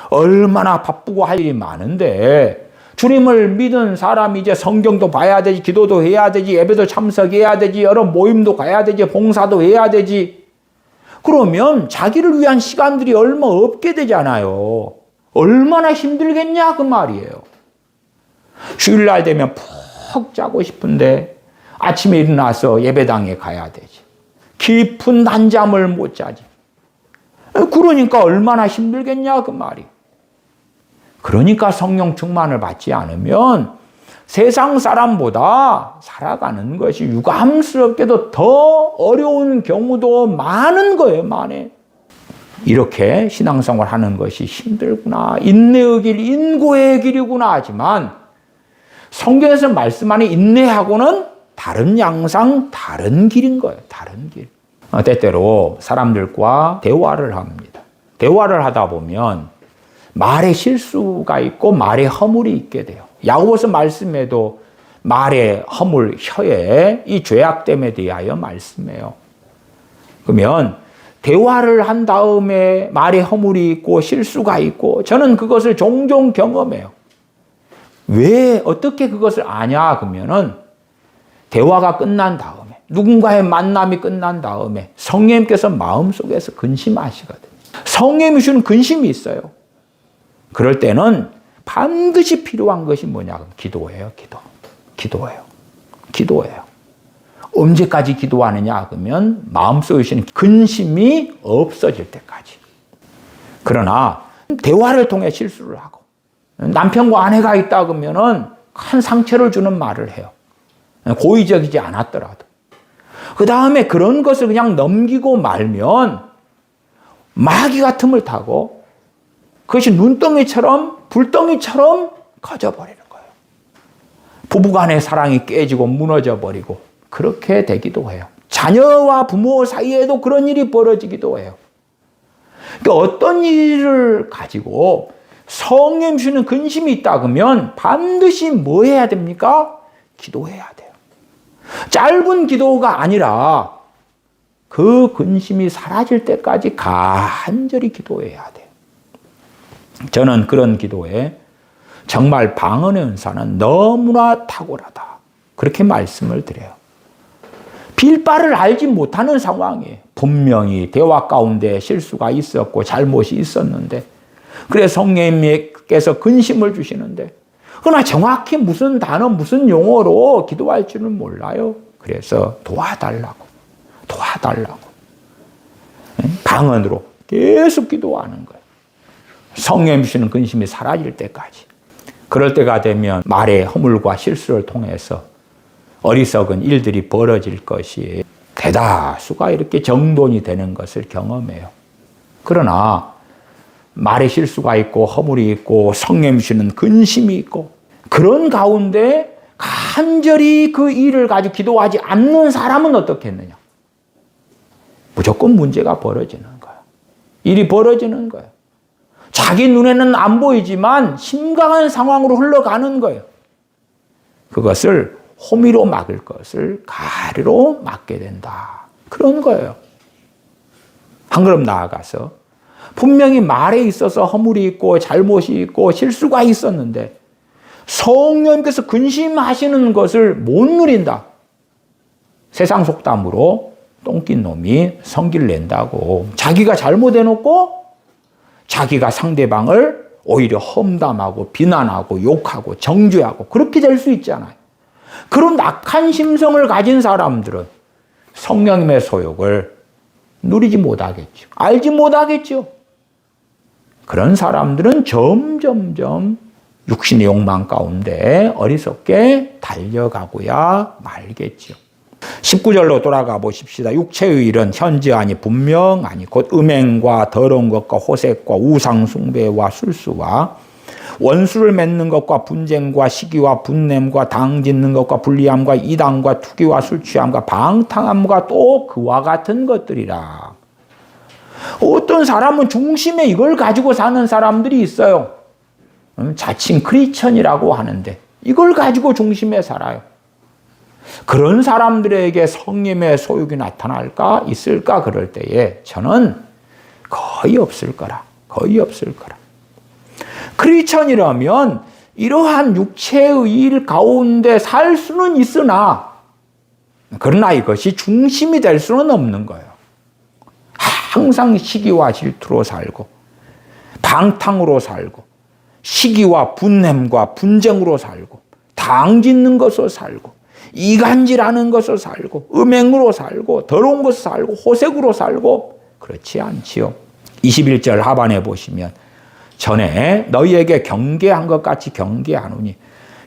얼마나 바쁘고 할 일이 많은데 주님을 믿은 사람이 이제 성경도 봐야 되지, 기도도 해야 되지, 예배도 참석해야 되지, 여러 모임도 가야 되지, 봉사도 해야 되지. 그러면 자기를 위한 시간들이 얼마 없게 되잖아요. 얼마나 힘들겠냐 그 말이에요. 주일날 되면 푹 자고 싶은데 아침에 일어나서 예배당에 가야 되지. 깊은 낮잠을 못 자지. 그러니까 얼마나 힘들겠냐 그 말이. 그러니까 성령 충만을 받지 않으면 세상 사람보다 살아가는 것이 유감스럽게도 더 어려운 경우도 많은 거예요, 많이. 이렇게 신앙생활 하는 것이 힘들구나, 인내의 길, 인고의 길이구나 하지만 성경에서 말씀하는 인내하고는 다른 양상, 다른 길인 거예요, 다른 길. 때때로 사람들과 대화를 합니다. 대화를 하다 보면 말에 실수가 있고 말에 허물이 있게 돼요. 야고보서 말씀에도 말의 허물, 혀의 이 죄악됨에 대하여 말씀해요. 그러면 대화를 한 다음에 말에 허물이 있고 실수가 있고, 저는 그것을 종종 경험해요. 왜 어떻게 그것을 아냐 그러면은 대화가 끝난 다음에, 누군가의 만남이 끝난 다음에 성령님께서 마음속에서 근심하시거든요. 성령님이 주는 근심이 있어요. 그럴 때는 반드시 필요한 것이 뭐냐? 기도예요, 기도. 기도예요. 기도예요. 언제까지 기도하느냐? 그러면 마음속에 있는 근심이 없어질 때까지. 그러나 대화를 통해 실수를 하고 남편과 아내가 있다 그러면은 큰 상처를 주는 말을 해요. 고의적이지 않았더라도. 그 다음에 그런 것을 그냥 넘기고 말면 마귀가 틈을 타고 그것이 눈덩이처럼 불덩이처럼 커져버리는 거예요. 부부간의 사랑이 깨지고 무너져버리고 그렇게 되기도 해요. 자녀와 부모 사이에도 그런 일이 벌어지기도 해요. 그러니까 어떤 일을 가지고 성령 주는 근심이 있다 그러면 반드시 뭐 해야 됩니까? 기도해야 돼요. 짧은 기도가 아니라 그 근심이 사라질 때까지 간절히 기도해야 돼요. 저는 그런 기도에 정말 방언의 은사는 너무나 탁월하다, 그렇게 말씀을 드려요. 빌바를 알지 못하는 상황이에요. 분명히 대화 가운데 실수가 있었고 잘못이 있었는데, 그래서 성령님께서 근심을 주시는데, 그러나 정확히 무슨 단어, 무슨 용어로 기도할 줄은 몰라요. 그래서 도와달라고 방언으로 계속 기도하는 거예요. 성령님 주시는 근심이 사라질 때까지. 그럴 때가 되면 말의 허물과 실수를 통해서 어리석은 일들이 벌어질 것이 대다수가 이렇게 정돈이 되는 것을 경험해요. 그러나 말에 실수가 있고 허물이 있고 성령 주시는 근심이 있고 그런 가운데 간절히 그 일을 가지고 기도하지 않는 사람은 어떻겠느냐? 무조건 문제가 벌어지는 거야. 일이 벌어지는 거야. 자기 눈에는 안 보이지만 심각한 상황으로 흘러가는 거예요. 그것을 호미로 막을 것을 가리로 막게 된다. 그런 거예요. 한 걸음 나아가서 분명히 말에 있어서 허물이 있고 잘못이 있고 실수가 있었는데 성령님께서 근심하시는 것을 못 누린다. 세상 속담으로 똥낀 놈이 성기를 낸다고, 자기가 잘못해놓고 자기가 상대방을 오히려 험담하고 비난하고 욕하고 정죄하고 그렇게 될 수 있잖아요. 그런 악한 심성을 가진 사람들은 성령님의 소욕을 누리지 못하겠죠. 알지 못하겠죠. 그런 사람들은 점점점 육신의 욕망 가운데 어리석게 달려가고야 말겠죠. 19절로 돌아가 보십시다. 육체의 일은 현저하니 분명하니 곧 음행과 더러운 것과 호색과 우상숭배와 술수와 원수를 맺는 것과 분쟁과 시기와 분냄과 당짓는 것과 불리함과 이당과 투기와 술취함과 방탕함과 또 그와 같은 것들이라. 어떤 사람은 중심에 이걸 가지고 사는 사람들이 있어요. 자칭 크리스천이라고 하는데 이걸 가지고 중심에 살아요. 그런 사람들에게 성령의 소욕이 나타날까 있을까 그럴 때에 저는 거의 없을 거라. 거의 없을 거라. 크리스천이라면 이러한 육체의 일 가운데 살 수는 있으나 그러나 이것이 중심이 될 수는 없는 거예요. 항상 시기와 질투로 살고 방탕으로 살고 시기와 분냄과 분쟁으로 살고 당짓는 것으로 살고 이간질하는 것으로 살고 음행으로 살고 더러운 것으로 살고 호색으로 살고 그렇지 않지요. 21절 하반에 보시면 전에 너희에게 경계한 것 같이 경계하노니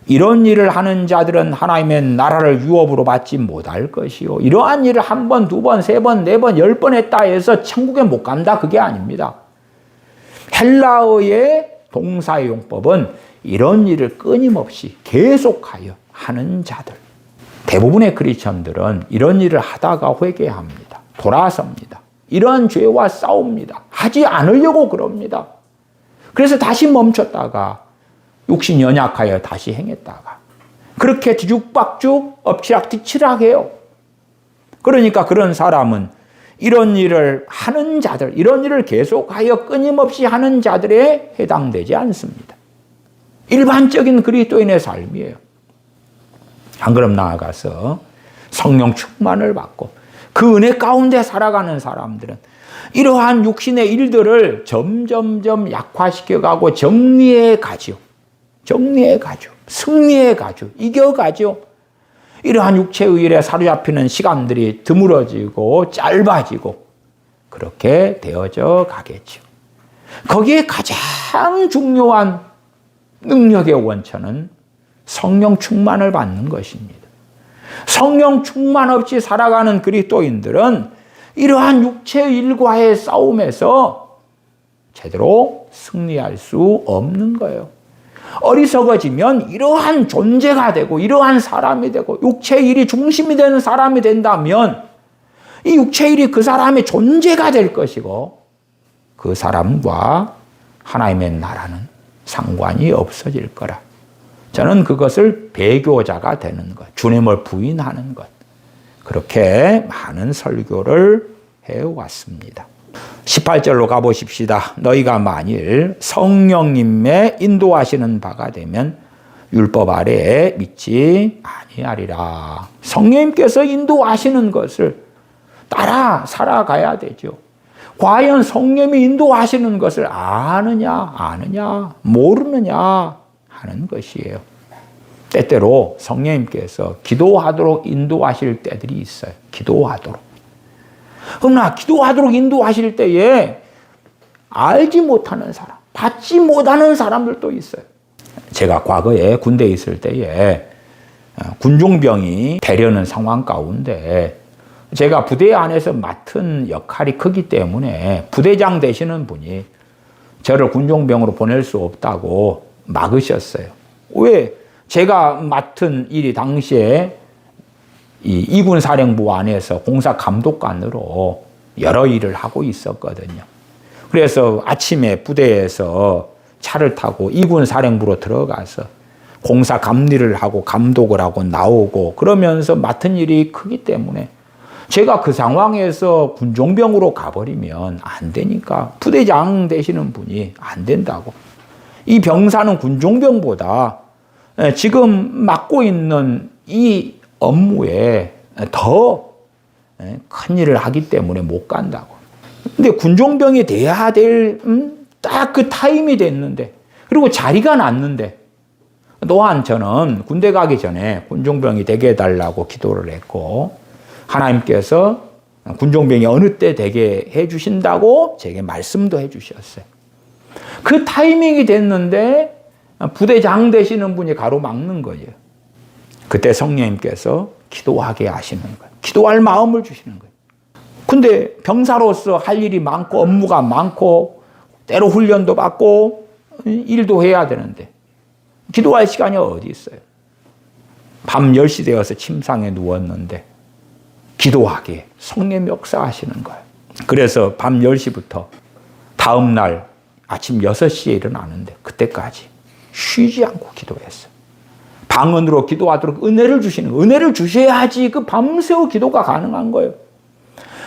이런 일을 하는 자들은 하나님의 나라를 유업으로 받지 못할 것이요. 이러한 일을 한 번, 두 번, 세 번, 네 번, 10번 했다 해서 천국에 못 간다 그게 아닙니다. 헬라어의 동사의 용법은 이런 일을 끊임없이 계속하여 하는 자들. 대부분의 크리스천들은 이런 일을 하다가 회개합니다. 돌아섭니다. 이러한 죄와 싸웁니다. 하지 않으려고 그럽니다. 그래서 다시 멈췄다가 육신 연약하여 다시 행했다가 그렇게 뒤죽박죽 엎치락뒤치락해요. 그러니까 그런 사람은 이런 일을 하는 자들, 이런 일을 계속하여 끊임없이 하는 자들에 해당되지 않습니다. 일반적인 그리스도인의 삶이에요. 한 걸음 나아가서 성령 충만을 받고 그 은혜 가운데 살아가는 사람들은 이러한 육신의 일들을 점점점 약화시켜가고 정리해 가죠. 정리해 가죠. 승리해 가죠. 이겨 가죠. 이러한 육체의 일에 사로잡히는 시간들이 드물어지고 짧아지고 그렇게 되어져 가겠죠. 거기에 가장 중요한 능력의 원천은 성령 충만을 받는 것입니다. 성령 충만 없이 살아가는 그리스도인들은 이러한 육체의 일과의 싸움에서 제대로 승리할 수 없는 거예요. 어리석어지면 이러한 존재가 되고 이러한 사람이 되고 육체의 일이 중심이 되는 사람이 된다면 이 육체의 일이 그 사람의 존재가 될 것이고 그 사람과 하나님의 나라는 상관이 없어질 거라. 저는 그것을 배교자가 되는 것, 주님을 부인하는 것, 그렇게 많은 설교를 해왔습니다. 18절로 가보십시다. 너희가 만일 성령님의 인도하시는 바가 되면 율법 아래에 믿지 아니하리라. 성령님께서 인도하시는 것을 따라 살아가야 되죠. 과연 성령님이 인도하시는 것을 아느냐, 모르느냐 하는 것이에요. 때때로 성령님께서 기도하도록 인도하실 때들이 있어요. 기도하도록. 그러나 기도하도록 인도하실 때에 알지 못하는 사람, 받지 못하는 사람들도 있어요. 제가 과거에 군대에 있을 때에 군종병이 되려는 상황 가운데 제가 부대 안에서 맡은 역할이 크기 때문에 부대장 되시는 분이 저를 군종병으로 보낼 수 없다고 막으셨어요. 왜? 제가 맡은 일이 당시에 이 2군 사령부 안에서 공사 감독관으로 여러 일을 하고 있었거든요. 그래서 아침에 부대에서 차를 타고 2군 사령부로 들어가서 공사 감리를 하고 감독을 하고 나오고 그러면서 맡은 일이 크기 때문에 제가 그 상황에서 군종병으로 가버리면 안 되니까 부대장 되시는 분이 안 된다고. 이 병사는 군종병보다 지금 맡고 있는 이 업무에 더 큰 일을 하기 때문에 못 간다고. 근데 군종병이 돼야 될 딱 그 타임이 됐는데 그리고 자리가 났는데 또한 저는 군대 가기 전에 군종병이 되게 해달라고 기도를 했고 하나님께서 군종병이 어느 때 되게 해주신다고 제게 말씀도 해주셨어요. 그 타이밍이 됐는데 부대장 되시는 분이 가로막는 거예요. 그때 성령님께서 기도하게 하시는 거예요. 기도할 마음을 주시는 거예요. 근데 병사로서 할 일이 많고 업무가 많고 때로 훈련도 받고 일도 해야 되는데 기도할 시간이 어디 있어요? 밤 10시 되어서 침상에 누웠는데 기도하게 성령 역사하시는 거예요. 그래서 밤 10시부터 다음 날 아침 6시에 일어나는데 그때까지 쉬지 않고 기도했어요. 방언으로 기도하도록 은혜를 주시는 거예요. 은혜를 주셔야지 그 밤새워 기도가 가능한 거예요.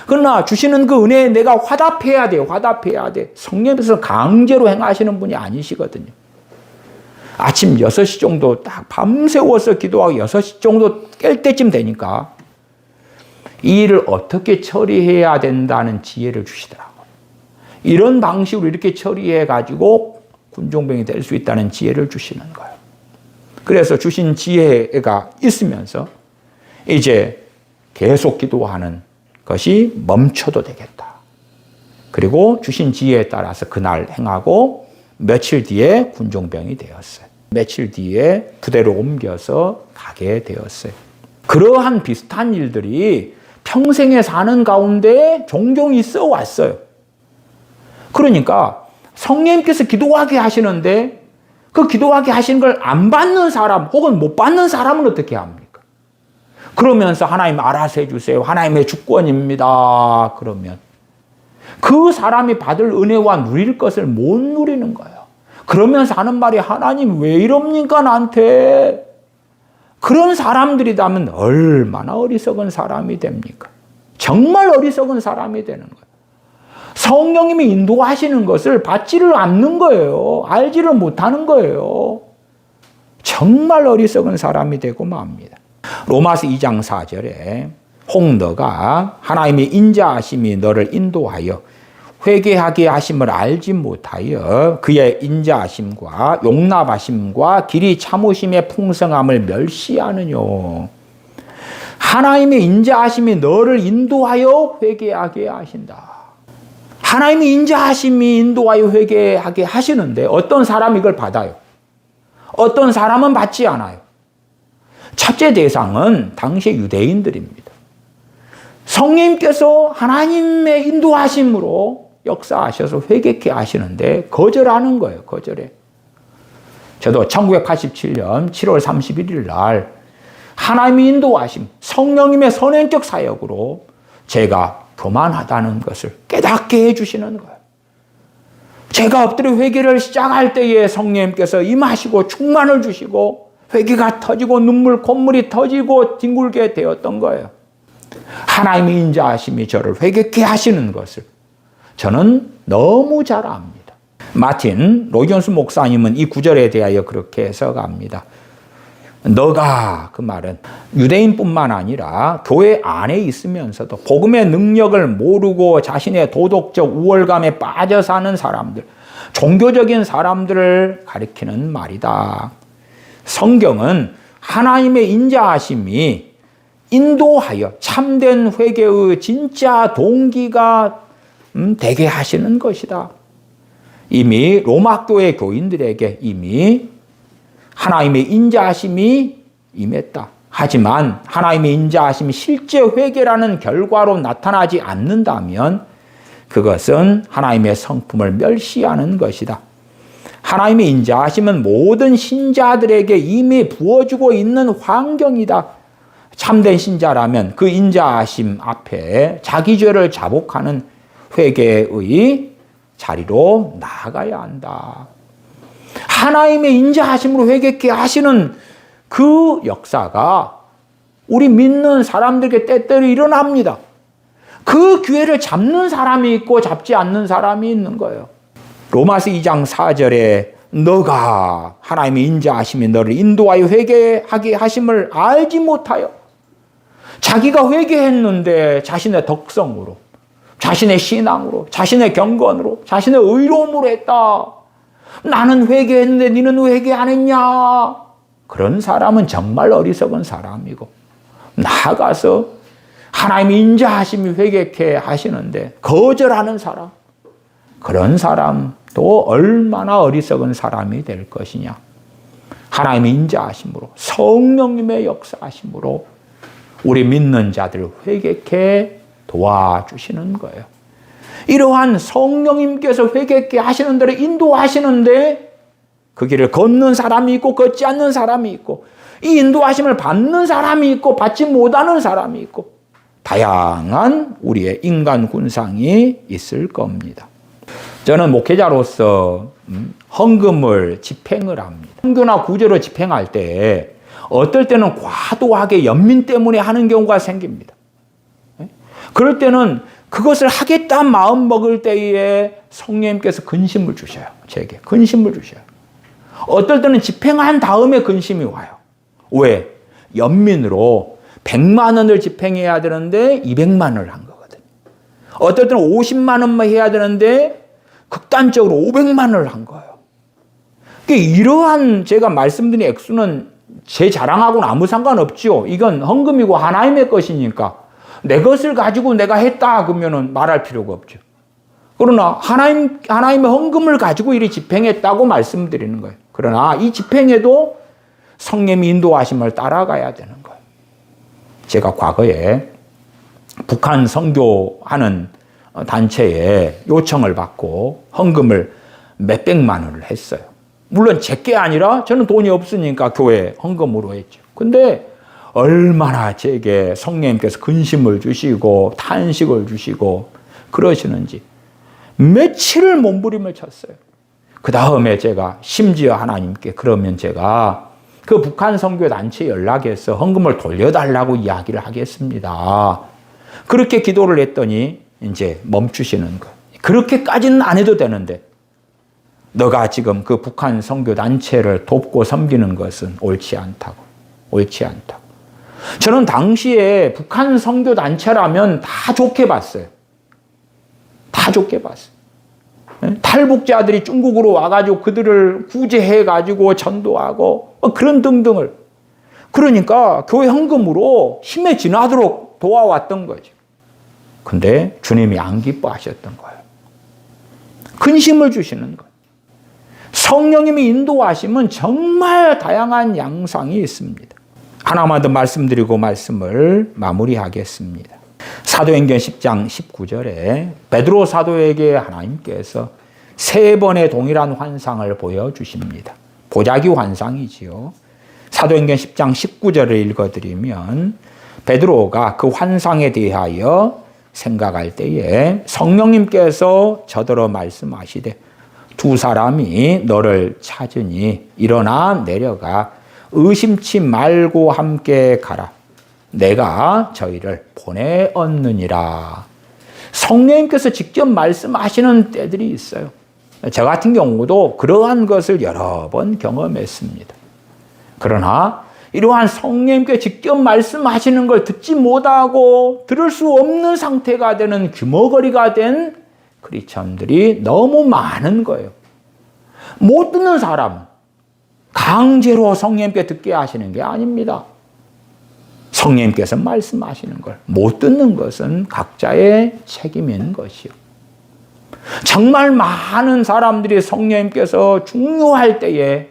그러나 주시는 그 은혜에 내가 화답해야 돼요. 화답해야 돼. 성령께서 강제로 행하시는 분이 아니시거든요. 아침 6시 정도 딱 밤새워서 기도하고 6시 정도 깰 때쯤 되니까 이 일을 어떻게 처리해야 된다는 지혜를 주시더라고요. 이런 방식으로 이렇게 처리해가지고 군종병이 될 수 있다는 지혜를 주시는 거예요. 그래서 주신 지혜가 있으면서 이제 계속 기도하는 것이 멈춰도 되겠다. 그리고 주신 지혜에 따라서 그날 행하고 며칠 뒤에 군종병이 되었어요. 며칠 뒤에 부대로 옮겨서 가게 되었어요. 그러한 비슷한 일들이 평생에 사는 가운데 종종 있어 왔어요. 그러니까 성령님께서 기도하게 하시는데 그 기도하게 하신 걸 안 받는 사람 혹은 못 받는 사람은 어떻게 합니까? 그러면서 하나님 알아서 해주세요. 하나님의 주권입니다. 그러면 그 사람이 받을 은혜와 누릴 것을 못 누리는 거예요. 그러면서 하는 말이 하나님 왜 이럽니까 나한테? 그런 사람들이라면 얼마나 어리석은 사람이 됩니까? 정말 어리석은 사람이 되는 거예요. 성령님이 인도하시는 것을 받지를 않는 거예요. 알지를 못하는 거예요. 정말 어리석은 사람이 되고 맙니다. 로마서 2장 4절에 혹 너가 하나님의 인자하심이 너를 인도하여 회개하게 하심을 알지 못하여 그의 인자하심과 용납하심과 길이 참으심의 풍성함을 멸시하느뇨. 하나님의 인자하심이 너를 인도하여 회개하게 하신다. 하나님의 인자하심이 인도하여 회개하게 하시는데 어떤 사람이 이걸 받아요? 어떤 사람은 받지 않아요. 첫째 대상은 당시 유대인들입니다. 성령님께서 하나님의 인도하심으로 역사하셔서 회개케 하시는데 거절하는 거예요. 거절해. 저도 1987년 7월 31일 날 하나님의 인도하심, 성령님의 선행적 사역으로 제가 교만하다는 것을 깨닫게 해주시는 거예요. 제가 엎드려 회개를 시작할 때에 성령님께서 임하시고 충만을 주시고 회개가 터지고 콧물이 터지고 뒹굴게 되었던 거예요. 하나님의 인자하심이 저를 회개케 하시는 것을 저는 너무 잘 압니다. 마틴 로이존스 목사님은 이 구절에 대하여 그렇게 해석합니다. 너가, 그 말은 유대인뿐만 아니라 교회 안에 있으면서도 복음의 능력을 모르고 자신의 도덕적 우월감에 빠져 사는 사람들, 종교적인 사람들을 가리키는 말이다. 성경은 하나님의 인자하심이 인도하여 참된 회개의 진짜 동기가 되게 하시는 것이다. 이미 로마 교회 교인들에게 이미 하나님의 인자하심이 임했다. 하지만 하나님의 인자하심이 실제 회개라는 결과로 나타나지 않는다면 그것은 하나님의 성품을 멸시하는 것이다. 하나님의 인자하심은 모든 신자들에게 이미 부어주고 있는 환경이다. 참된 신자라면 그 인자하심 앞에 자기 죄를 자복하는 회개의 자리로 나아가야 한다. 하나님의 인자하심으로 회개케 하시는 그 역사가 우리 믿는 사람들에게 때때로 일어납니다. 그 기회를 잡는 사람이 있고 잡지 않는 사람이 있는 거예요. 로마서 2장 4절에 너가 하나님의 인자하심이 너를 인도하여 회개하게 하심을 알지 못하여 자기가 회개했는데 자신의 덕성으로, 자신의 신앙으로, 자신의 경건으로, 자신의 의로움으로 했다. 나는 회개했는데 너는 왜 회개 안 했냐? 그런 사람은 정말 어리석은 사람이고 나아가서 하나님이 인자하심이 회개케 하시는데 거절하는 사람, 그런 사람도 얼마나 어리석은 사람이 될 것이냐. 하나님의 인자하심으로, 성령님의 역사하심으로 우리 믿는 자들 회개케 도와주시는 거예요. 이러한 성령님께서 회개케 하시는 대로 인도하시는데 그 길을 걷는 사람이 있고 걷지 않는 사람이 있고, 이 인도하심을 받는 사람이 있고 받지 못하는 사람이 있고, 다양한 우리의 인간 군상이 있을 겁니다. 저는 목회자로서 헌금을 집행을 합니다. 헌금이나 구제로 집행할 때 어떨 때는 과도하게 연민 때문에 하는 경우가 생깁니다. 그럴 때는 그것을 하겠다 마음 먹을 때에 성령님께서 근심을 주셔요. 제게 근심을 주셔요. 어떨 때는 집행한 다음에 근심이 와요. 왜? 연민으로 100만 원을 집행해야 되는데 200만 원을 한 거거든요. 어떨 때는 50만 원만 해야 되는데 극단적으로 500만 원을 한 거예요. 이러한 제가 말씀드린 액수는 제 자랑하고는 아무 상관없죠. 이건 헌금이고 하나님의 것이니까 내 것을 가지고 내가 했다 그러면은 말할 필요가 없죠. 그러나 하나님의 헌금을 가지고 이리 집행했다고 말씀드리는 거예요. 그러나 이 집행에도 성령의 인도하심을 따라가야 되는 거예요. 제가 과거에 북한 선교하는 단체에 요청을 받고 헌금을 몇백만 원을 했어요. 물론 제게 아니라 저는 돈이 없으니까 교회 헌금으로 했죠. 근데 얼마나 제게 성령님께서 근심을 주시고 탄식을 주시고 그러시는지 며칠을 몸부림을 쳤어요. 그 다음에 제가 심지어 하나님께 그러면 제가 그 북한 선교 단체에 연락해서 헌금을 돌려달라고 이야기를 하겠습니다. 그렇게 기도를 했더니 이제 멈추시는 거예요. 그렇게까지는 안 해도 되는데 너가 지금 그 북한 선교 단체를 돕고 섬기는 것은 옳지 않다고. 옳지 않다고. 저는 당시에 북한 선교 단체라면 다 좋게 봤어요. 다 좋게 봤어요. 탈북자들이 중국으로 와가지고 그들을 구제해가지고 전도하고 그런 등등을. 그러니까 교회 헌금으로 힘에 지나도록 도와왔던 거죠. 근데 주님이 안 기뻐하셨던 거예요. 근심을 주시는 거예요. 성령님이 인도하심은 정말 다양한 양상이 있습니다. 하나만 더 말씀드리고 말씀을 마무리하겠습니다. 사도행전 10장 19절에 베드로 사도에게 하나님께서 3번의 동일한 환상을 보여주십니다. 보자기 환상이지요. 사도행전 10장 19절을 읽어드리면 베드로가 그 환상에 대하여 생각할 때에 성령님께서 저더러 말씀하시되 두 사람이 너를 찾으니 일어나 내려가 의심치 말고 함께 가라. 내가 저희를 보내었느니라. 성령님께서 직접 말씀하시는 때들이 있어요. 저 같은 경우도 그러한 것을 여러 번 경험했습니다. 그러나 이러한 성령님께 직접 말씀하시는 걸 듣지 못하고 들을 수 없는 상태가 되는 규모거리가 된 크리스천들이 너무 많은 거예요. 못 듣는 사람, 강제로 성령님께 듣게 하시는 게 아닙니다. 성령님께서 말씀하시는 걸 못 듣는 것은 각자의 책임인 것이요. 정말 많은 사람들이 성령님께서 중요할 때에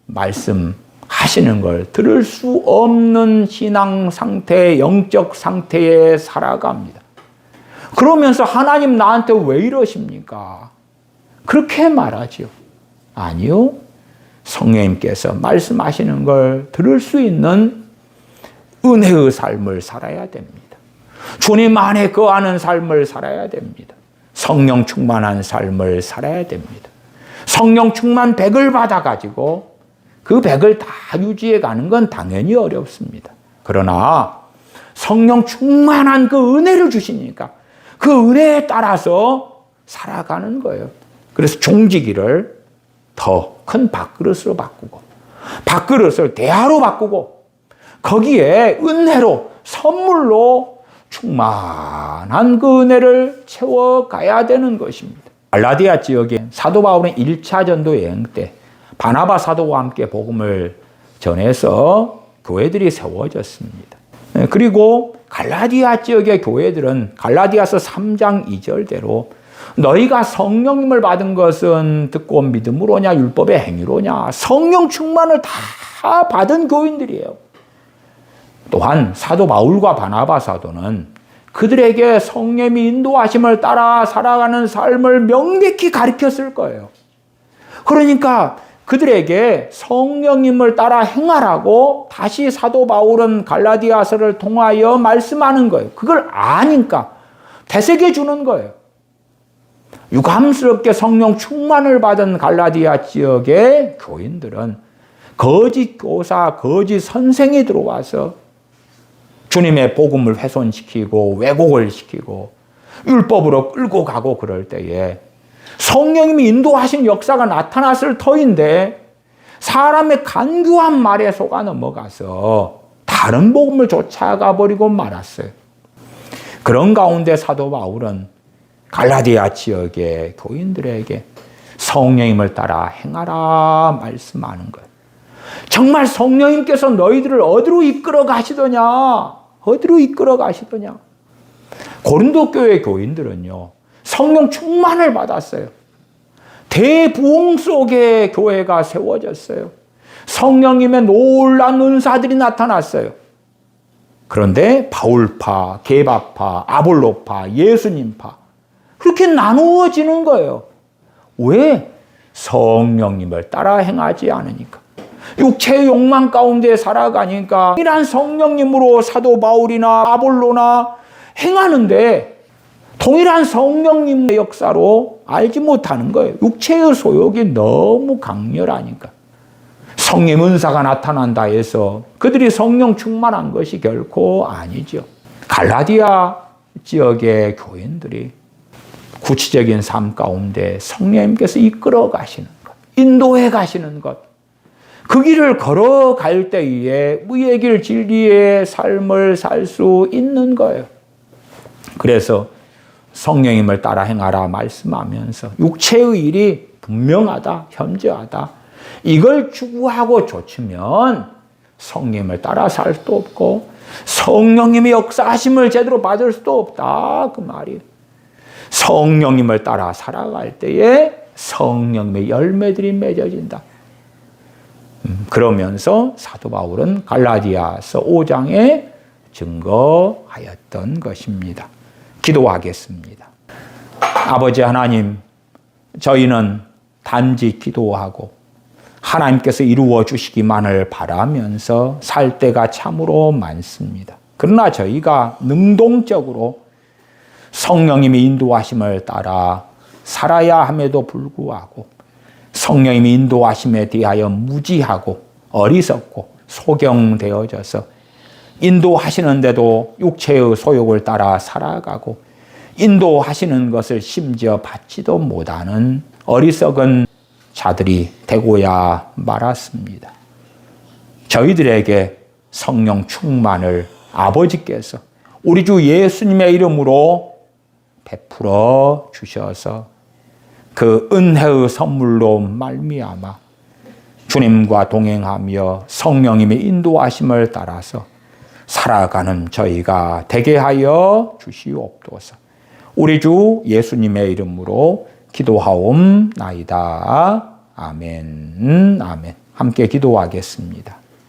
말씀하시는 걸 들을 수 없는 신앙 상태, 영적 상태에 살아갑니다. 그러면서 하나님 나한테 왜 이러십니까? 그렇게 말하지요. 아니요. 성령님께서 말씀하시는 걸 들을 수 있는 은혜의 삶을 살아야 됩니다. 주님 안에 거하는 삶을 살아야 됩니다. 성령 충만한 삶을 살아야 됩니다. 성령 충만 100을 받아가지고 그 100을 다 유지해 가는 건 당연히 어렵습니다. 그러나 성령 충만한 그 은혜를 주시니까 그 은혜에 따라서 살아가는 거예요. 그래서 종지기를 더 큰 밥그릇으로 바꾸고 밥그릇을 대하로 바꾸고 거기에 은혜로 선물로 충만한 그 은혜를 채워가야 되는 것입니다. 갈라디아 지역에 사도 바울은 1차 전도 여행 때 바나바 사도와 함께 복음을 전해서 교회들이 세워졌습니다. 그리고 갈라디아 지역의 교회들은 갈라디아서 3장 2절대로 너희가 성령님을 받은 것은 듣고 믿음으로냐 율법의 행위로냐, 성령 충만을 다 받은 교인들이에요. 또한 사도 바울과 바나바 사도는 그들에게 성령의 인도하심을 따라 살아가는 삶을 명백히 가르쳤을 거예요. 그러니까 그들에게 성령님을 따라 행하라고 다시 사도 바울은 갈라디아서를 통하여 말씀하는 거예요. 그걸 아니까 되새겨 주는 거예요. 유감스럽게 성령 충만을 받은 갈라디아 지역의 교인들은 거짓 교사, 거짓 선생이 들어와서 주님의 복음을 훼손시키고 왜곡을 시키고 율법으로 끌고 가고 그럴 때에 성령님이 인도하신 역사가 나타났을 터인데 사람의 간교한 말에 속아 넘어가서 다른 복음을 쫓아가 버리고 말았어요. 그런 가운데 사도 바울은 갈라디아 지역의 교인들에게 성령님을 따라 행하라 말씀하는 거예요. 정말 성령님께서 너희들을 어디로 이끌어 가시더냐? 어디로 이끌어 가시더냐? 고린도 교회 교인들은요, 성령 충만을 받았어요. 대부흥 속에 교회가 세워졌어요. 성령님의 놀라운 은사들이 나타났어요. 그런데 바울파, 게바파, 아볼로파, 예수님파 그렇게 나누어지는 거예요. 왜? 성령님을 따라 행하지 않으니까. 육체의 욕망 가운데 살아가니까 이란 성령님으로 사도 바울이나 아볼로나 행하는데 동일한 성령님의 역사로 알지 못하는 거예요. 육체의 소욕이 너무 강렬하니까. 성령 은사가 나타난다 해서 그들이 성령 충만한 것이 결코 아니죠. 갈라디아 지역의 교인들이 구체적인 삶 가운데 성령님께서 이끌어 가시는 것, 인도해 가시는 것, 그 길을 걸어갈 때에 의의 길 진리의 삶을 살 수 있는 거예요. 그래서 성령님을 따라 행하라 말씀하면서 육체의 일이 분명하다, 현저하다, 이걸 추구하고 좇으면 성령님을 따라 살 수도 없고 성령님의 역사하심을 제대로 받을 수도 없다, 그 말이에요. 성령님을 따라 살아갈 때에 성령님의 열매들이 맺어진다. 그러면서 사도 바울은 갈라디아서 5장에 증거하였던 것입니다. 기도하겠습니다. 아버지 하나님, 저희는 단지 기도하고 하나님께서 이루어 주시기만을 바라면서 살 때가 참으로 많습니다. 그러나 저희가 능동적으로 성령님의 인도하심을 따라 살아야 함에도 불구하고 성령님의 인도하심에 대하여 무지하고 어리석고 소경되어져서 인도하시는데도 육체의 소욕을 따라 살아가고 인도하시는 것을 심지어 받지도 못하는 어리석은 자들이 되고야 말았습니다. 저희들에게 성령 충만을 아버지께서 우리 주 예수님의 이름으로 베풀어 주셔서 그 은혜의 선물로 말미암아 주님과 동행하며 성령님의 인도하심을 따라서 살아가는 저희가 되게 하여 주시옵소서. 우리 주 예수님의 이름으로 기도하옵나이다. 아멘. 아멘. 함께 기도하겠습니다.